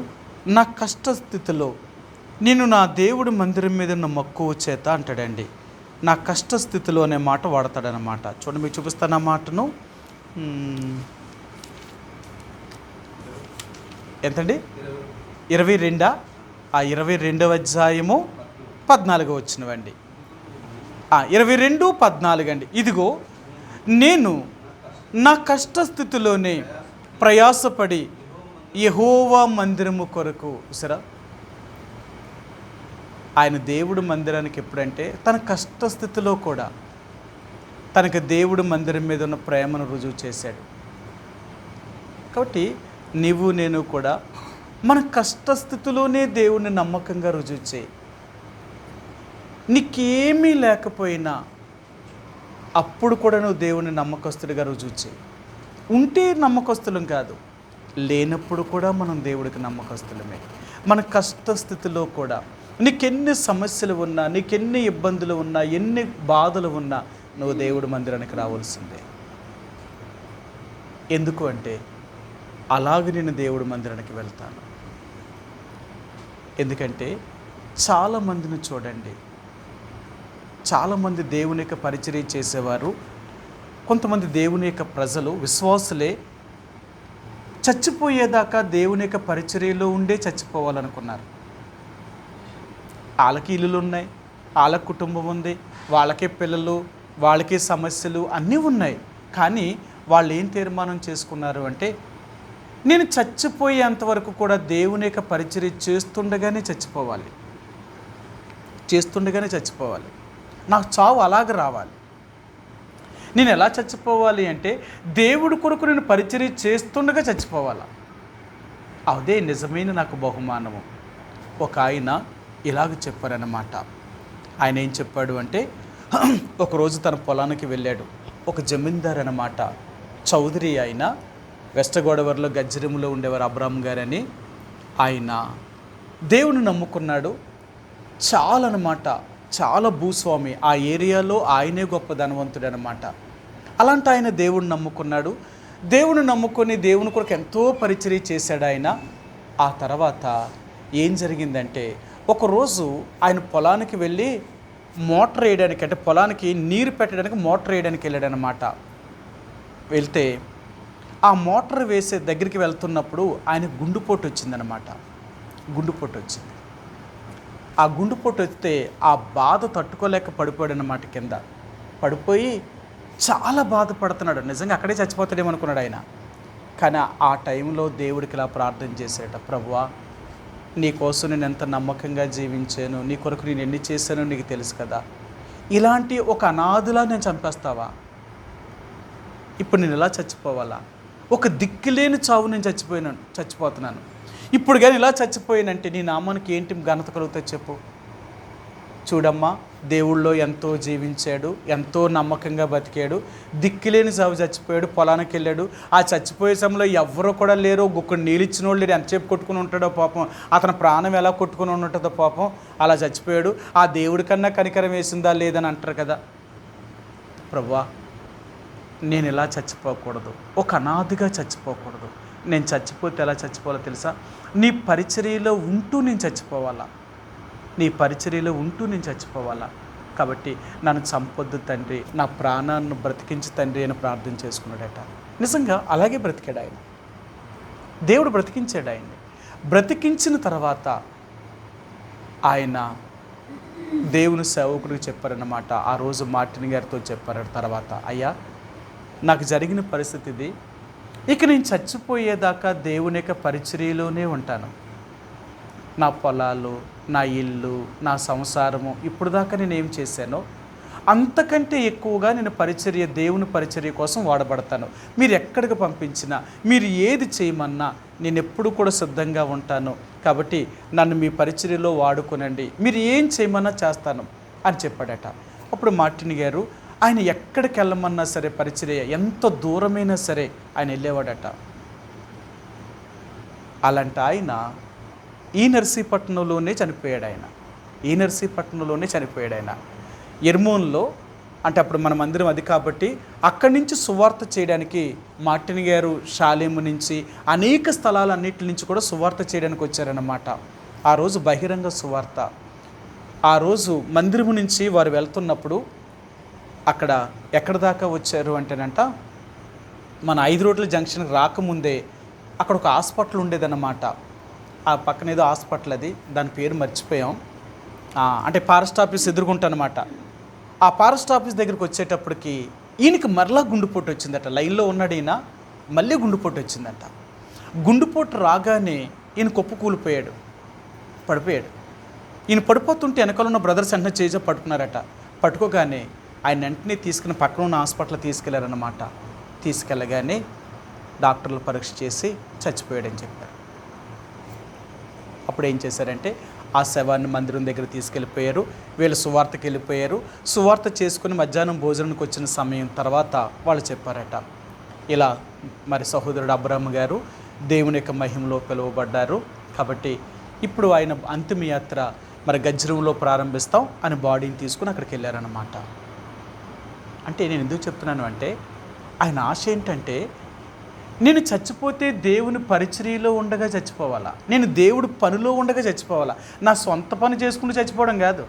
S1: నా కష్టస్థితిలో నేను నా దేవుడి మందిరం మీద ఉన్న మక్కువ చేత అంటాడండి. నా కష్టస్థితిలో అనే మాట వాడతాడనమాట. చూడండి, మీకు చూపిస్తాను ఆ మాటను. ఎంతండి? 22. ఆ 22వ అధ్యాయము 14వ వచనమండి. 22:14 అండి. ఇదిగో, నేను నా కష్టస్థితిలోనే ప్రయాసపడి యెహోవా మందిరము కొరకు. సరే, ఆయన దేవుడు మందిరానికి ఎప్పుడంటే తన కష్టస్థితిలో కూడా తనకు దేవుడు మందిరం మీద ఉన్న ప్రేమను రుజువు చేశాడు. కాబట్టి నీవు నేను కూడా మన కష్టస్థితిలోనే దేవుడిని నమ్మకంగా రుజువు చేయి. నీకేమీ లేకపోయినా అప్పుడు కూడా నువ్వు దేవుని నమ్మకస్తుడిగా రుజువు చేయి. ఉంటే నమ్మకస్తులం కాదు, లేనప్పుడు కూడా మనం దేవుడికి నమ్మకస్తులమే. మన కష్టస్థితిలో కూడా నీకెన్ని సమస్యలు ఉన్నా, నీకెన్ని ఇబ్బందులు ఉన్నా, ఎన్ని బాధలు ఉన్నా నువ్వు దేవుడి మందిరానికి రావాల్సిందే. ఎందుకు అంటే అలాగ నేను దేవుడి మందిరానికి వెళ్తాను. ఎందుకంటే చాలామందిని చూడండి, చాలామంది దేవుని యొక్క పరిచర్య చేసేవారు, కొంతమంది దేవుని యొక్క ప్రజలు విశ్వాసులే చచ్చిపోయేదాకా దేవుని యొక్క పరిచర్యలో ఉండే చచ్చిపోవాలనుకున్నారు. వాళ్ళకి ఇల్లులు ఉన్నాయి, వాళ్ళకి కుటుంబం ఉంది, వాళ్ళకే పిల్లలు, వాళ్ళకే సమస్యలు అన్నీ ఉన్నాయి. కానీ వాళ్ళు ఏం తీర్మానం చేసుకున్నారు అంటే, నేను చచ్చిపోయేంతవరకు కూడా దేవుని యొక్క పరిచర్య చేస్తుండగానే చచ్చిపోవాలి, నాకు చావు అలాగ రావాలి. నేను ఎలా చచ్చిపోవాలి అంటే దేవుడి కొరకు నేను పరిచర్య చేస్తుండగా చచ్చిపోవాలా. అదే నిజమైన నాకు బహుమానము. ఒక ఆయన ఇలాగ చెప్పారన్నమాట. ఆయన ఏం చెప్పాడు అంటే, ఒకరోజు తన పొలానికి వెళ్ళాడు. ఒక జమీందార్ అన్నమాట, చౌదరి ఆయన, వెస్ట్ గోదావరిలో గజ్జరంలో ఉండేవారు అబ్రామ్ గారని. ఆయన దేవుని నమ్ముకున్నాడు, చాలా భూస్వామి. ఆ ఏరియాలో ఆయనే గొప్ప ధనవంతుడు అనమాట. అలాంటి ఆయన దేవుడిని నమ్ముకున్నాడు. దేవుని నమ్ముకొని దేవుని కొరకు ఎంతో పరిచర్య చేశాడు ఆయన. ఆ తర్వాత ఏం జరిగిందంటే, ఒకరోజు ఆయన పొలానికి వెళ్ళి మోటార్ వేయడానికి, అంటే పొలానికి నీరు పెట్టడానికి మోటార్ వేయడానికి వెళ్ళాడనమాట. వెళ్తే ఆ మోటార్ వేసే దగ్గరికి వెళ్తున్నప్పుడు ఆయన గుండెపోటు వచ్చిందనమాట. ఆ గుండెపోటు వస్తే ఆ బాధ తట్టుకోలేక పడిపోయాడు అన్నమాట. కింద పడిపోయి చాలా బాధపడుతున్నాడు. నిజంగా అక్కడే చచ్చిపోతాడేమో అనుకున్నాడు ఆయన. కానీ ఆ టైంలో దేవుడికి ఇలా ప్రార్థన చేశాడట, ప్రభువా, నీ కోసం నేను ఎంత నమ్మకంగా జీవించాను, నీ కొరకు నేను ఎన్ని చేశానో నీకు తెలుసు కదా. ఇలాంటి ఒక అనాథలా నేను చంపేస్తావా? ఇప్పుడు నేను ఎలా చచ్చిపోవాలా? ఒక దిక్కులేని చావు నేను చచ్చిపోతున్నాను. ఇప్పుడు కానీ ఇలా చచ్చిపోయానంటే నీ నామానికి ఏంటి ఘనత కలుగుతుంది చెప్పు. చూడమ్మా, దేవుళ్ళో ఎంతో జీవించాడు, ఎంతో నమ్మకంగా బతికాడు, దిక్కులేని చావు చచ్చిపోయాడు, పొలానికి వెళ్ళాడు. ఆ చచ్చిపోయే సమయంలో ఎవరో కూడా లేరు, ఒక్కడు నీళ్ళిచ్చిన వాళ్ళు లేరు. ఎంతసేపు కొట్టుకుని ఉంటాడో పాపం, అతని ప్రాణం ఎలా కొట్టుకుని ఉంటుందో పాపం, అలా చచ్చిపోయాడు. ఆ దేవుడి కన్నా కనికరం వేసిందా లేదని అంటారు కదా. ప్రభువా, నేను ఇలా చచ్చిపోకూడదు, ఒక అనాథగా చచ్చిపోకూడదు. నేను చచ్చిపోతే ఎలా చచ్చిపోవాలో తెలుసా? నీ పరిచర్యలో ఉంటూ నేను చచ్చిపోవాలా. కాబట్టి నన్ను చంపొద్దు తండ్రి, నా ప్రాణాన్ని బ్రతికించి తండ్రి అని ప్రార్థన చేసుకున్నాడట. నిజంగా అలాగే బ్రతికాడు ఆయన. దేవుడు బ్రతికించాడు ఆయన్ని. బ్రతికించిన తర్వాత ఆయన దేవుని సేవకుడికి చెప్పారన్నమాట. ఆ రోజు మార్టిన్ గారితో చెప్పారు తర్వాత, అయ్యా, నాకు జరిగిన పరిస్థితి ఇది, ఇక నేను చచ్చిపోయేదాకా దేవుని యొక్క పరిచర్యలోనే ఉంటాను. నా పొలాలు, నా ఇల్లు, నా సంసారము, ఇప్పుడు దాకా నేను ఏం చేశానో అంతకంటే ఎక్కువగా నేను దేవుని పరిచర్య కోసం వాడబడతాను. మీరు ఎక్కడికి పంపించినా, మీరు ఏది చేయమన్నా నేను ఎప్పుడు కూడా సిద్ధంగా ఉంటాను. కాబట్టి నన్ను మీ పరిచర్యలో వాడుకోనండి, మీరు ఏం చేయమన్నా చేస్తాను అని చెప్పాడట. అప్పుడు మార్టిన్ గారు ఆయన ఎక్కడికి వెళ్ళమన్నా సరే, పరిచర్య ఎంత దూరమైనా సరే ఆయన వెళ్ళేవాడట. అలాంటి ఆయన ఈ నర్సీపట్నంలోనే చనిపోయాడు ఆయన. ఎర్మోన్లో, అంటే అప్పుడు మన మందిరం అది కాబట్టి అక్కడి నుంచి సువార్త చేయడానికి మార్టిన్ గారు షాలేము నుంచి అనేక స్థలాలన్నిటి నుంచి కూడా సువార్త చేయడానికి వచ్చారన్నమాట. ఆ రోజు బహిరంగ సువార్త. ఆ రోజు మందిరము నుంచి వారు వెళ్తున్నప్పుడు అక్కడ ఎక్కడి దాకా వచ్చారు అంటేనంట, మన 5 రోడ్ల జంక్షన్కి రాకముందే అక్కడ ఒక హాస్పిటల్ ఉండేదన్నమాట. ఆ పక్కన ఏదో హాస్పిటల్, అది దాని పేరు మర్చిపోయాం. అంటే ఫారెస్ట్ ఆఫీస్ ఎదురుగుంటనమాట. ఆ ఫారెస్ట్ ఆఫీస్ దగ్గరికి వచ్చేటప్పటికి ఈయనకి మరలా గుండెపోటు వచ్చిందట. లైన్లో ఉన్నాడు ఈయన, మళ్ళీ గుండెపోటు వచ్చిందట. గుండెపోటు రాగానే ఈయన కొప్పు కూలిపోయాడు, పడిపోయాడు. ఈయన పడిపోతుంటే వెనకాల ఉన్న బ్రదర్స్ వెంటనే చేజ పట్టుకున్నారట. పట్టుకోగానే ఆయన వెంటనే తీసుకుని పక్కన ఉన్న హాస్పిటల్ తీసుకెళ్లారన్నమాట. తీసుకెళ్ళగానే డాక్టర్లు పరీక్ష చేసి చచ్చిపోయాడని చెప్పారు. అప్పుడు ఏం చేశారంటే ఆ శవాన్ని మందిరం దగ్గర తీసుకెళ్ళిపోయారు. వీళ్ళు సువార్తకి వెళ్ళిపోయారు. సువార్త చేసుకుని మధ్యాహ్నం భోజనానికి వచ్చిన సమయం తర్వాత వాళ్ళు చెప్పారట, ఇలా మరి సహోదరుడు అబ్రామ్ గారు దేవుని యొక్క మహిమలో పిలువబడ్డారు, కాబట్టి ఇప్పుడు ఆయన అంతిమయాత్ర మరి గజ్జరంలో ప్రారంభిస్తాం అని బాడీని తీసుకుని అక్కడికి వెళ్ళారన్నమాట. అంటే నేను ఎందుకు చెప్తున్నాను అంటే, ఆయన ఆశ ఏంటంటే నేను చచ్చిపోతే దేవుని పరిచర్యలో ఉండగా చచ్చిపోవాలా, నేను దేవుడు పనిలో ఉండగా చచ్చిపోవాలా? నా సొంత పని చేసుకుంటూ చచ్చిపోవడం కాదు.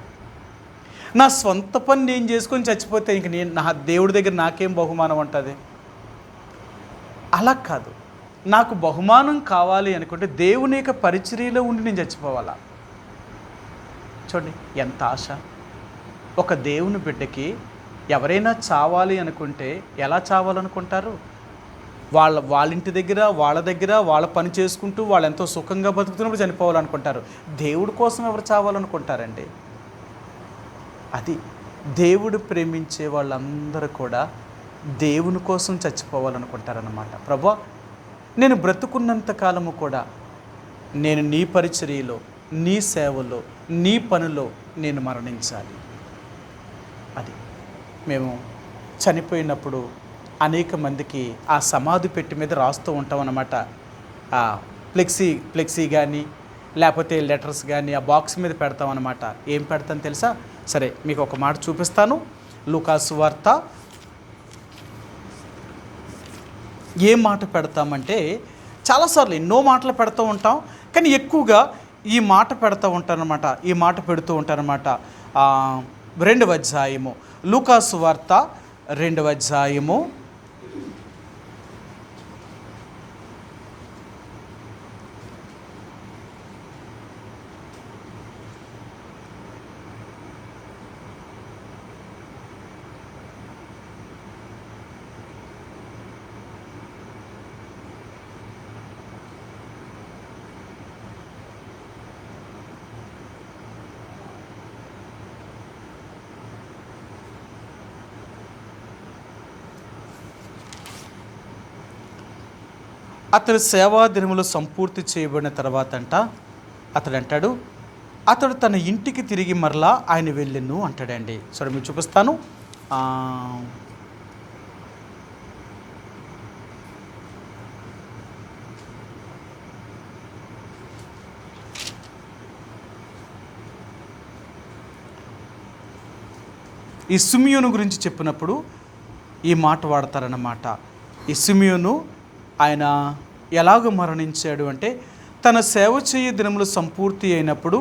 S1: నా సొంత పని నేను చేసుకొని చచ్చిపోతే ఇంక నా దేవుడి దగ్గర నాకేం బహుమానం ఉంటుంది? అలా కాదు. నాకు బహుమానం కావాలి అనుకుంటే దేవుని యొక్క పరిచర్యలో ఉండి నేను చచ్చిపోవాలా. చూడండి ఎంత ఆశ. ఒక దేవుని బిడ్డకి ఎవరైనా చావాలి అనుకుంటే ఎలా చావాలనుకుంటారు? వాళ్ళ ఇంటి దగ్గర వాళ్ళ పని చేసుకుంటూ వాళ్ళు ఎంతో సుఖంగా బతుకుతున్నప్పుడు చనిపోవాలనుకుంటారు. దేవుడి కోసం ఎవరు చావాలనుకుంటారండి? అది దేవుడు ప్రేమించే వాళ్ళందరూ కూడా దేవుని కోసం చచ్చిపోవాలనుకుంటారన్నమాట. ప్రభువా, నేను బ్రతుకున్నంత కాలము కూడా నేను నీ పరిచర్యలో, నీ సేవలో, నీ పనిలో నేను మరణించాలి. అది మేము చనిపోయినప్పుడు అనేక మందికి ఆ సమాధి పెట్టి మీద రాస్తూ ఉంటాం అన్నమాట. ఫ్లెక్సీ కానీ లేకపోతే లెటర్స్ కానీ ఆ బాక్స్ మీద పెడతాం అన్నమాట. ఏం పెడతాను తెలుసా? సరే, మీకు ఒక మాట చూపిస్తాను. లూకాసు వార్త ఏ మాట పెడతామంటే, చాలాసార్లు ఎన్నో మాటలు పెడుతూ ఉంటాం, కానీ ఎక్కువగా ఈ మాట పెడుతూ ఉంటారనమాట. ఈ మాట పెడుతూ ఉంటారనమాట. 2వ అధ్యాయము, లూకాసు వార్త 2వ అధ్యాయము 'అతడు సేవా దినములు సంపూర్తి చేయబడిన తర్వాత అతడు అంటాడు, అతడు తన ఇంటికి తిరిగి మరలా ఆయన వెళ్ళెను అంటాడండి. సరే, మీకు చూపిస్తాను. ఈ సిమియోను గురించి చెప్పినప్పుడు ఈ మాట వాడతారన్నమాట. ఈ సిమియోను ఆయన ఎలాగ మరణించాడు అంటే, తన సేవ చేయ దినములు సంపూర్తి అయినప్పుడు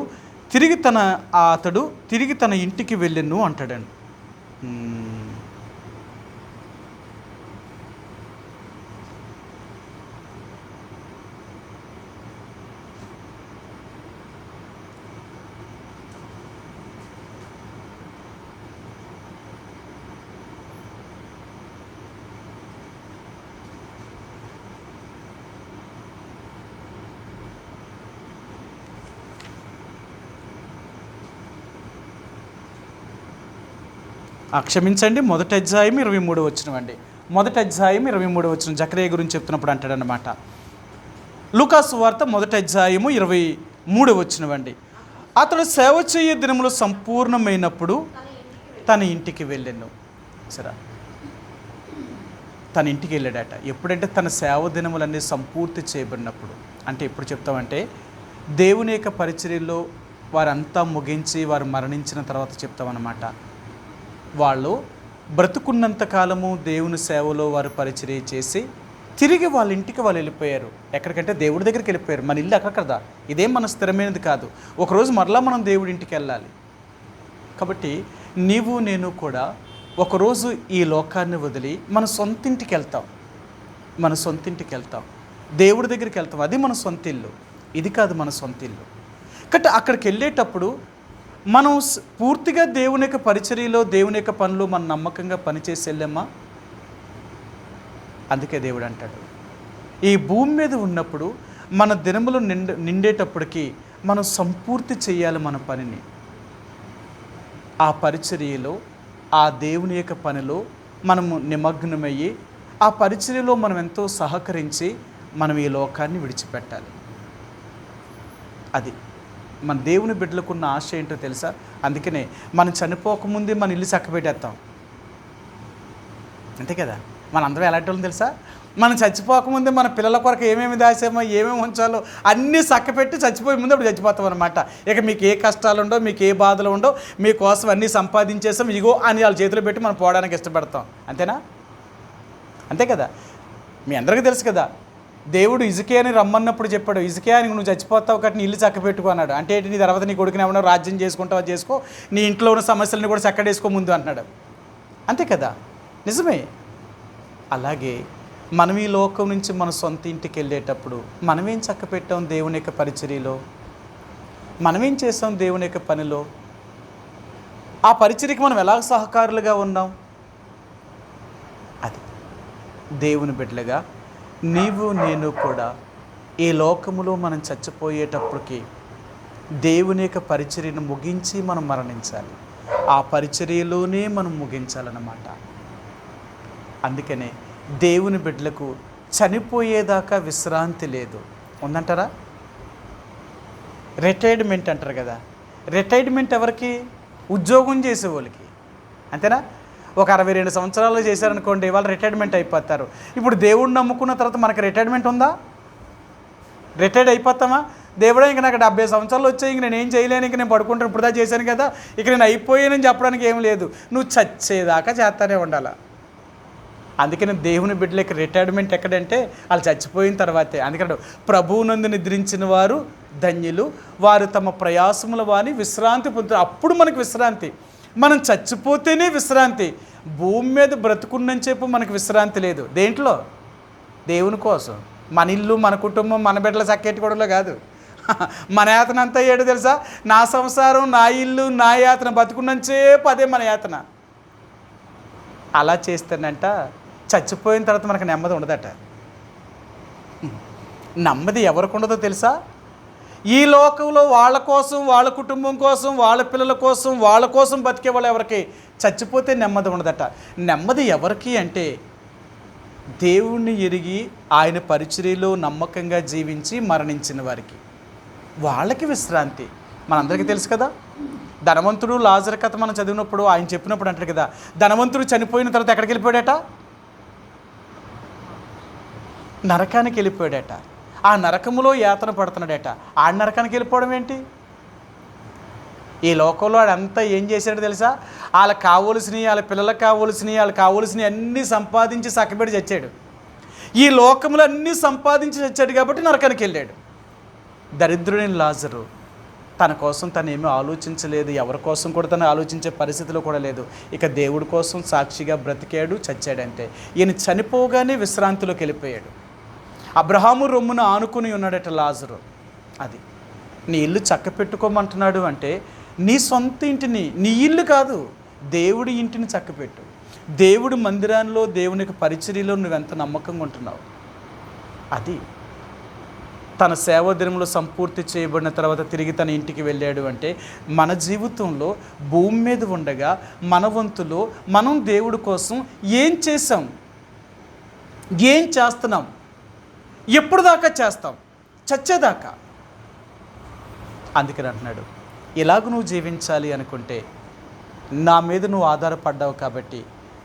S1: అతడు తిరిగి తన ఇంటికి వెళ్ళెను అంటాడండి. క్షమించండి, 1వ అధ్యాయం 23వ వచనం అండి. 1వ అధ్యాయం 23వ వచనం జకరియా గురించి చెప్తున్నప్పుడు అంటాడనమాట. లూకాసు వార్త 1వ అధ్యాయము 23వ వచనం అండి. అతడు సేవ చేయ దినములు సంపూర్ణమైనప్పుడు తన ఇంటికి వెళ్ళాను. సరే, తన ఇంటికి వెళ్ళాడట. ఎప్పుడంటే తన సేవ దినములన్నీ సంపూర్తి చేయబడినప్పుడు. అంటే ఎప్పుడు చెప్తామంటే, దేవుని యొక్క పరిచర్యలో వారంతా ముగించి వారు మరణించిన తర్వాత చెప్తామన్నమాట. వాళ్ళు బ్రతుకున్నంత కాలము దేవుని సేవలో వారు పరిచర్య చేసి తిరిగి వాళ్ళ ఇంటికి వాళ్ళు వెళ్ళిపోయారు. ఎక్కడికంటే దేవుడి దగ్గరికి వెళ్ళిపోయారు. మన ఇల్లు అక్కడ కదా, ఇదేం మన స్థిరమైనది కాదు. ఒకరోజు మరలా మనం దేవుడి ఇంటికి వెళ్ళాలి. కాబట్టి నీవు నేను కూడా ఒకరోజు ఈ లోకాన్ని వదిలి మన సొంతింటికి వెళ్తాం. దేవుడి దగ్గరికి వెళ్తాం. అది మన సొంత ఇల్లు. ఇది కాదు మన సొంత ఇల్లు. కాబట్టి అక్కడికి వెళ్ళేటప్పుడు మనం పూర్తిగా దేవుని యొక్క పరిచర్యలో, దేవుని యొక్క పనులు మనం నమ్మకంగా పనిచేసి వెళ్ళామా? అందుకే దేవుడు అంటాడు, ఈ భూమి మీద ఉన్నప్పుడు మన దినములు నిండేటప్పటికి మనం సంపూర్తి చేయాలి మన పనిని. ఆ పరిచర్యలో, ఆ దేవుని యొక్క పనిలో మనము నిమగ్నమయ్యి, ఆ పరిచర్యలో మనం ఎంతో సహకరించి మనం ఈ లోకాన్ని విడిచిపెట్టాలి. అది మన దేవుని బిడ్డలకున్న ఆశ ఏంటో తెలుసా? అందుకనే మనం చనిపోకముందే మన ఇల్లు చక్కబెట్టేస్తాం. అంతే కదా, మనందరం ఎలాంటి వాళ్ళని తెలుసా? మనం చచ్చిపోకముందే మన పిల్లల కొరకు ఏమేమి దాసామో, ఏమేమి ఉంచాలో అన్నీ చక్కపెట్టి చచ్చిపోయే ముందు అప్పుడు చచ్చిపోతాం అనమాట. ఇక మీకు ఏ కష్టాలు ఉండవు, మీకు ఏ బాధలు ఉండవు, మీకోసం అన్నీ సంపాదించేసాం, ఇగో అని వాళ్ళ చేతిలో పెట్టి మనం పోవడానికి ఇష్టపడతాం. అంతేనా? అంతే కదా. మీ అందరికీ తెలుసు కదా, దేవుడు హిజ్కియాని రమ్మన్నప్పుడు చెప్పాడు, హిజ్కియా నువ్వు చచ్చిపోతావు కాబట్టి నీ ఇల్లు చక్కబెట్టుకో అన్నాడు. అంటే ఏంటి, నీ తర్వాత నీ కొడుకుని ఏమన్నా రాజ్యం చేసుకుంటావా చేసుకో, నీ ఇంట్లో ఉన్న సమస్యలను కూడా చక్కడేసుకో ముందు అంటున్నాడు. అంతే కదా, నిజమే. అలాగే మనం ఈ లోకం నుంచి మన సొంత ఇంటికి వెళ్ళేటప్పుడు మనమేం చక్కపెట్టాం దేవుని యొక్క పరిచర్యలో, మనమేం చేస్తాం దేవుని యొక్క పనిలో, ఆ పరిచర్యకి మనం ఎలా సహకారులుగా ఉన్నాం. అది దేవుని బిడ్డలుగా నీవు నేను కూడా ఈ లోకములో మనం చచ్చిపోయేటప్పటికి దేవుని యొక్క పరిచర్యను ముగించి మనం మరణించాలి. ఆ పరిచర్యలోనే మనం ముగించాలన్నమాట. అందుకనే దేవుని బిడ్డలకు చనిపోయేదాకా విశ్రాంతి లేదు. ఉందంటారా? రిటైర్మెంట్ అంటారు కదా, రిటైర్మెంట్ ఎవరికి? ఉద్యోగం చేసే వాళ్ళకి, అంతేనా? ఒక 62 సంవత్సరాలు చేశారనుకోండి, వాళ్ళు రిటైర్మెంట్ అయిపోతారు. ఇప్పుడు దేవుడిని నమ్ముకున్న తర్వాత మనకి రిటైర్మెంట్ ఉందా? రిటైర్డ్ అయిపోతామా? దేవుడే ఇంక నాకు 70 సంవత్సరాలు వచ్చాయి, ఇంక నేను ఏం చేయలేను, ఇంక నేను పడుకుంటాను, ఇప్పుడుదా చేశాను కదా, ఇక నేను అయిపోయానని చెప్పడానికి ఏం లేదు. నువ్వు చచ్చేదాకా చేస్తానే ఉండాలి. అందుకని దేవుని బిడ్డలకి రిటైర్మెంట్ ఎక్కడంటే వాళ్ళు చచ్చిపోయిన తర్వాతే. అందుకని ప్రభువునందు నిద్రించిన వారు ధన్యులు, వారు తమ ప్రయాసముల వాని విశ్రాంతి పొందుతారు. అప్పుడు మనకు విశ్రాంతి. మనం చచ్చిపోతేనే విశ్రాంతి. భూమి మీద బ్రతుకున్నంత సేపు మనకు విశ్రాంతి లేదు. దేంట్లో? దేవుని కోసం. మన ఇల్లు, మన కుటుంబం, మన బిడ్డల చక్కెట్టుకోవడంలో కాదు. మన యాతన అంతా ఏడు తెలుసా? నా సంసారం, నా ఇల్లు, నా యాతన. బతుకున్నంత సేపు అదే మన యాతన. అలా చేస్తేనంట చచ్చిపోయిన తర్వాత మనకు నెమ్మది ఉండదట. నెమ్మది ఎవరికి ఉండదో తెలుసా? ఈ లోకంలో వాళ్ళ కోసం, వాళ్ళ కుటుంబం కోసం, వాళ్ళ పిల్లల కోసం, వాళ్ళ కోసం బతికే వాళ్ళు ఎవరికి చచ్చిపోతే నెమ్మది ఉండదట. నెమ్మది ఎవరికి అంటే దేవుణ్ణి ఎరిగి ఆయన పరిచర్యలో నమ్మకంగా జీవించి మరణించిన వారికి, వాళ్ళకి విశ్రాంతి. మనందరికీ తెలుసు కదా, ధనవంతుడు లాజరు కథ మనం చదివినప్పుడు ఆయన చెప్పినప్పుడు అంటాడు కదా, ధనవంతుడు చనిపోయిన తర్వాత ఎక్కడికి వెళ్ళిపోయాడట? నరకానికి వెళ్ళిపోయాడట. ఆ నరకములో యాతన పడుతున్నాడట. ఆ నరకానికి వెళ్ళిపోవడం ఏంటి? ఈ లోకంలో ఆడంతా ఏం చేశాడో తెలుసా? వాళ్ళకి కావలసినవి, వాళ్ళ పిల్లలకు కావలసినవి, వాళ్ళకి కావలసినవి అన్నీ సంపాదించి చక్కబెట్టి చచ్చాడు. ఈ లోకంలో అన్నీ సంపాదించి చచ్చాడు కాబట్టి నరకానికి వెళ్ళాడు. దరిద్రుడైన లాజరు తన కోసం తను ఏమీ ఆలోచించలేదు, ఎవరి కోసం కూడా తను ఆలోచించే పరిస్థితిలో కూడా లేదు. ఇక దేవుడి కోసం సాక్షిగా బ్రతికాడు, చచ్చాడంటే. ఈయన చనిపోగానే విశ్రాంతిలోకి వెళ్ళిపోయాడు. అబ్రహాము రొమ్మును ఆనుకుని ఉన్నాడట లాజరు. అది నీ ఇల్లు చక్క పెట్టుకోమంటున్నాడు అంటే నీ సొంత ఇంటిని, నీ ఇల్లు కాదు, దేవుడి ఇంటిని చక్కపెట్టు. దేవుడి మందిరాల్లో, దేవునికి పరిచర్యలో నువ్వెంత నమ్మకంగా ఉంటున్నావు. అది తన సేవ దినంలో సంపూర్తి చేయబడిన తర్వాత తిరిగి తన ఇంటికి వెళ్ళాడు అంటే మన జీవితంలో భూమి మీద ఉండగా మన వంతులో మనం దేవుడి కోసం ఏం చేసాం, ఏం చేస్తున్నాం, ఎప్పుడు దాకా చేస్తాం? చచ్చేదాకా. అందుకని అంటున్నాడు, ఇలాగ నువ్వు జీవించాలి అనుకుంటే నా మీద నువ్వు ఆధారపడ్డావు కాబట్టి,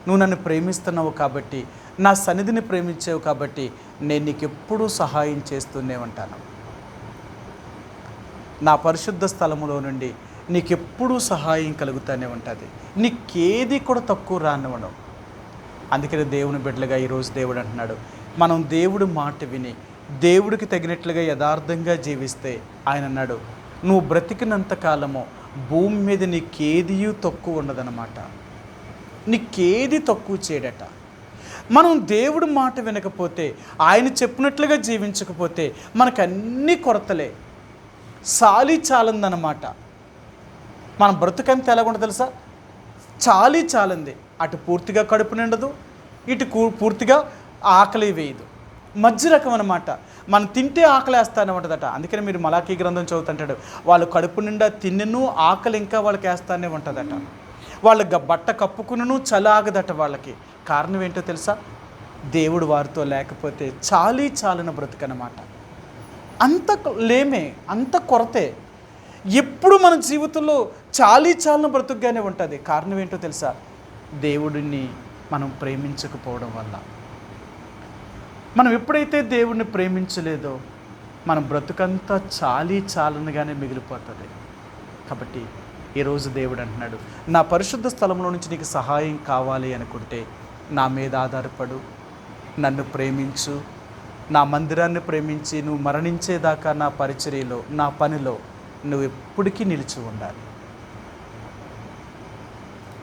S1: నువ్వు నన్ను ప్రేమిస్తున్నావు కాబట్టి, నా సన్నిధిని ప్రేమించావు కాబట్టి నేను నీకు ఎప్పుడూ సహాయం చేస్తూనే ఉంటాను. నా పరిశుద్ధ స్థలములో నుండి నీకెప్పుడూ సహాయం కలుగుతూనే ఉంటుంది. నీకేది కూడా తక్కువ రానివ్వను. అందుకని దేవుని బిడ్డలుగా ఈరోజు దేవుడు అంటున్నాడు, మనం దేవుడి మాట విని దేవుడికి తగినట్లుగా యథార్థంగా జీవిస్తే ఆయన అన్నాడు, నువ్వు బ్రతికినంత కాలము భూమి మీద నీకేది తక్కువ ఉండదన్నమాట. నీకేది తక్కువ చేయడట. మనం దేవుడి మాట వినకపోతే, ఆయన చెప్పినట్లుగా జీవించకపోతే మనకు అన్నీ కొరతలే, చాలీ చాలందన్నమాట. మన బ్రతుకంతా ఎలాగుండదు తెలుసా? చాలీ చాలంది. అటు పూర్తిగా కడుపు నిండదు, ఇటు పూర్తిగా ఆకలి వేయదు, మధ్య రకం అన్నమాట. మనం తింటే ఆకలి వేస్తానే ఉంటుందట. అందుకని మీరు మలాకీ గ్రంథం చదువుతుంటాడు, వాళ్ళు కడుపు నిండా తిన్నను ఆకలి ఇంకా వాళ్ళకి వేస్తానే ఉంటుందట. వాళ్ళు బట్ట కప్పుకును చలి ఆగదట వాళ్ళకి. కారణం ఏంటో తెలుసా? దేవుడు వారితో లేకపోతే చాలీ చాలిన బ్రతుకన్నమాట. అంత లేమే, అంత కొరతే. ఎప్పుడు మన జీవితంలో చాలీ చాలిన బ్రతుకుగానే ఉంటుంది. కారణం ఏంటో తెలుసా? దేవుడిని మనం ప్రేమించకపోవడం వల్ల. మనం ఎప్పుడైతే దేవుడిని ప్రేమించలేదో మన బ్రతుకంతా చాలీ చాలనగానే మిగిలిపోతుంది. కాబట్టి ఈరోజు దేవుడు అంటున్నాడు, నా పరిశుద్ధ స్థలంలో నుంచి నీకు సహాయం కావాలి అనుకుంటే నా మీద ఆధారపడు, నన్ను ప్రేమించు, నా మందిరాన్ని ప్రేమించి నువ్వు మరణించేదాకా నా పరిచర్యలో, నా పనిలో నువ్వు ఎప్పటికీ నిలిచి ఉండాలి.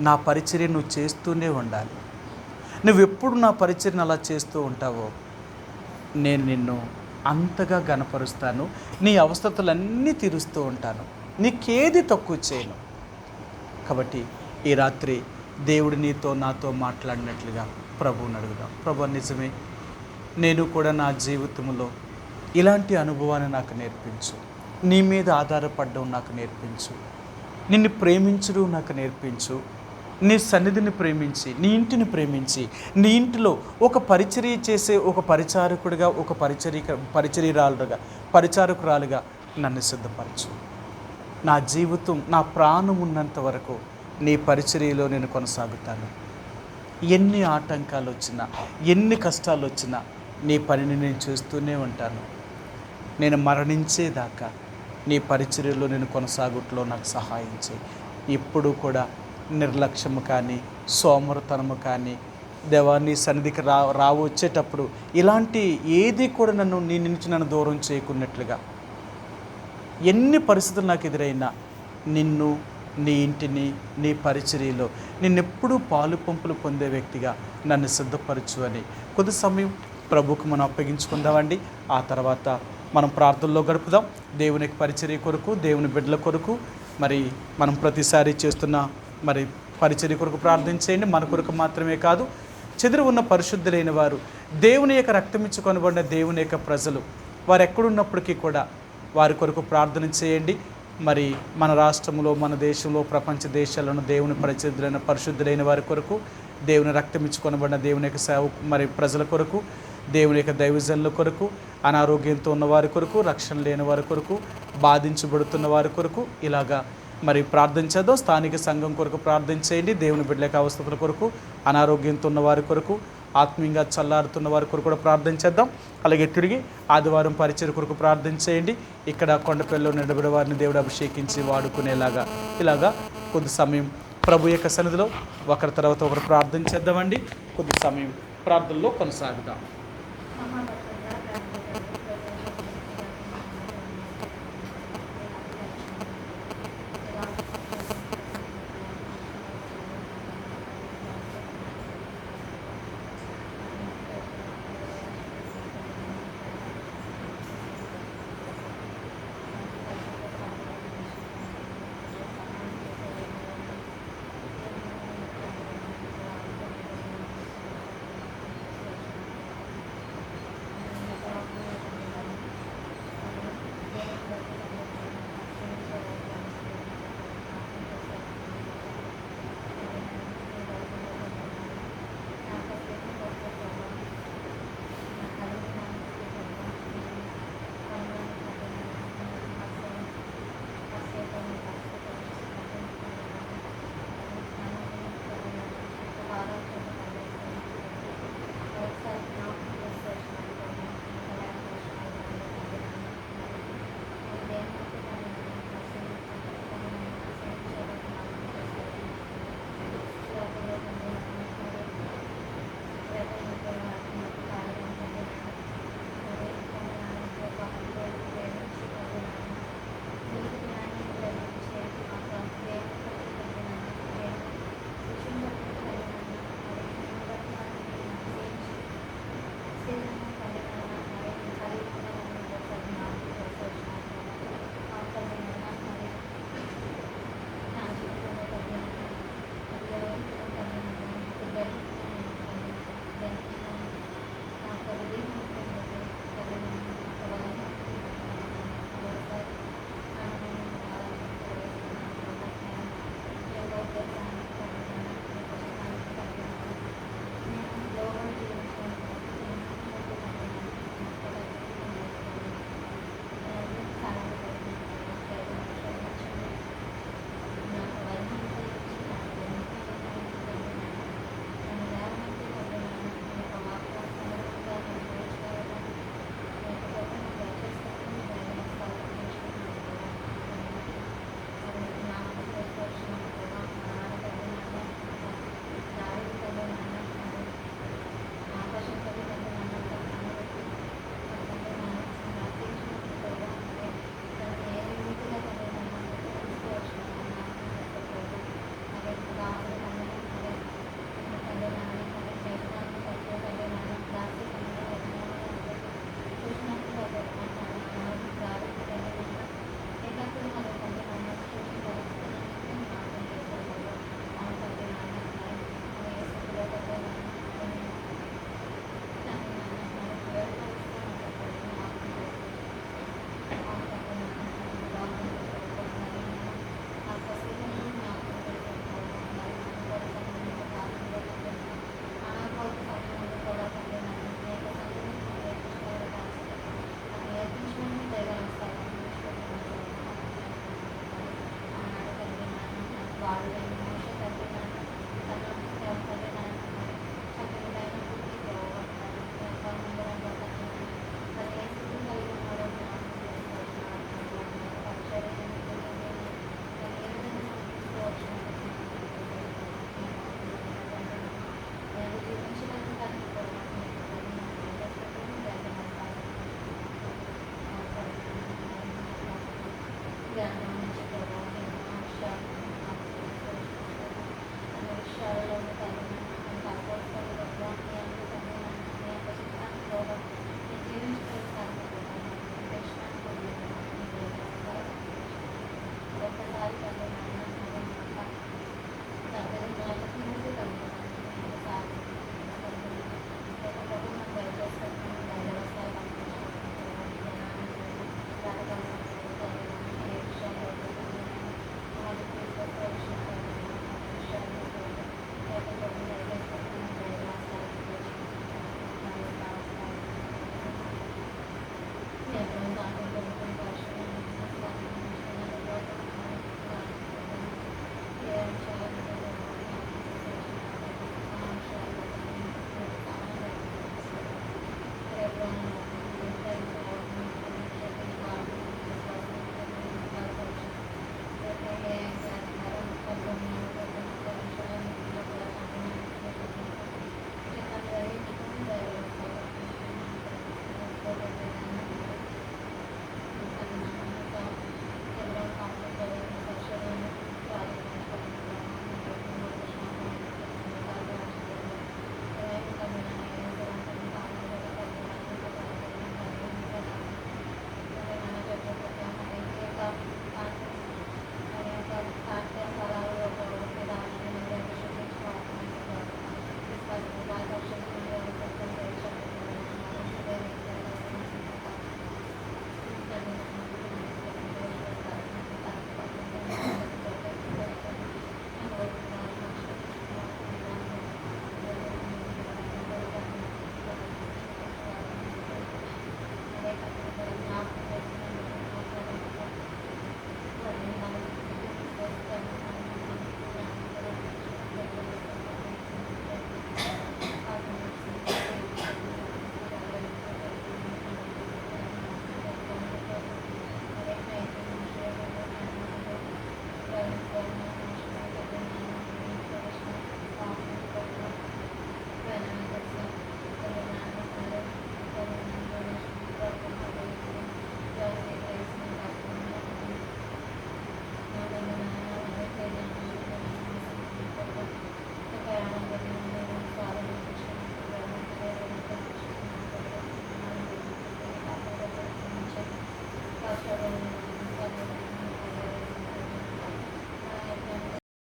S1: నా పరిచర్య నువ్వు చేస్తూనే ఉండాలి. నువ్వెప్పుడు నా పరిచర్యను అలా చేస్తూ ఉంటావో నేను నిన్ను అంతగా గణపరుస్తాను, నీ అవసరతలన్నీ తీరుస్తూ ఉంటాను, నీకేది తక్కువ చేయను. కాబట్టి ఈ రాత్రి దేవుడు నీతో నాతో మాట్లాడినట్లుగా ప్రభువుని అడుగుదాం. ప్రభు, నిజమే, నేను కూడా నా జీవితంలో ఇలాంటి అనుభవాన్ని నాకు నేర్పించు, నీ మీద ఆధారపడడం నాకు నేర్పించు, నిన్ను ప్రేమించడం నాకు నేర్పించు, నీ సన్నిధిని ప్రేమించి, నీ ఇంటిని ప్రేమించి, నీ ఇంటిలో ఒక పరిచర్య చేసే ఒక పరిచారకుడిగా, ఒక పరిచారకురాలుగా నన్ను సిద్ధపరచు. నా జీవితం, నా ప్రాణం ఉన్నంత వరకు నీ పరిచర్యలో నేను కొనసాగుతాను. ఎన్ని ఆటంకాలు వచ్చినా, ఎన్ని కష్టాలు వచ్చినా నీ పనిని నేను చేస్తూనే ఉంటాను. నేను మరణించేదాకా నీ పరిచర్యలో నేను కొనసాగుట్లో నాకు సహాయం చేయి. ఎప్పుడూ కూడా నిర్లక్ష్యము కానీ, సోమరతనము కానీ, దేవా నీ సన్నిధికి వచ్చేటప్పుడు ఇలాంటి ఏది కూడా నీ నుంచి నన్ను దూరం చేయకున్నట్లుగా, ఎన్ని పరిస్థితులు నాకు ఎదురైనా నిన్ను, నీ ఇంటిని, నీ పరిచర్యలో నిన్నెప్పుడూ పాలు పంపులు పొందే వ్యక్తిగా నన్ను సిద్ధపరచు అని కొద్ది సమయం ప్రభువుకు మనం అప్పగించుకుందామండి. ఆ తర్వాత మనం ప్రార్థనలో గడుపుదాం. దేవుని పరిచర్య కొరకు, దేవుని బిడ్డల కొరకు, మరి మనం ప్రతిసారి చేస్తున్న మరి పరిచర్య కొరకు ప్రార్థించేయండి. మన కొరకు మాత్రమే కాదు, చెదిరి ఉన్న పరిశుద్ధులైన వారు, దేవుని యొక్క రక్తమిచ్చి కొనబడిన దేవుని యొక్క ప్రజలు, వారు ఎక్కడున్నప్పటికీ కూడా వారి కొరకు ప్రార్థన చేయండి. మరి మన రాష్ట్రంలో, మన దేశంలో, ప్రపంచ దేశాలను దేవుని పరిశుద్ధులైన వారి కొరకు, దేవుని రక్తమిచ్చి కొనబడిన దేవుని యొక్క మరి ప్రజల కొరకు, దేవుని యొక్క దైవజనుల కొరకు, అనారోగ్యంతో ఉన్న వారి కొరకు, రక్షణ లేని వారి కొరకు, బాధించబడుతున్న వారి కొరకు ఇలాగా మరి ప్రార్థన చేద్దాం. స్థానిక సంఘం కొరకు ప్రార్థన చేయండి. దేవుని బిడ్డల యొక్క అవస్థల కొరకు, అనారోగ్యంతో ఉన్న వారి కొరకు, ఆత్మీయంగా చల్లారుతున్న వారి కొరకు కూడా ప్రార్థన చేద్దాం. అలాగే తిరిగి ఆదివారం పరిచర్య కొరకు ప్రార్థన చేయండి. ఇక్కడ కొండపల్లిలో నిలబడే వారిని దేవుడు అభిషేకించి వాడుకునేలాగా ఇలాగా కొద్ది సమయం ప్రభు యొక్క సన్నిధిలో ఒకరి తర్వాత ఒకరు ప్రార్థన చేద్దామండి. కొద్ది సమయం ప్రార్థనలో కొనసాగుదాం.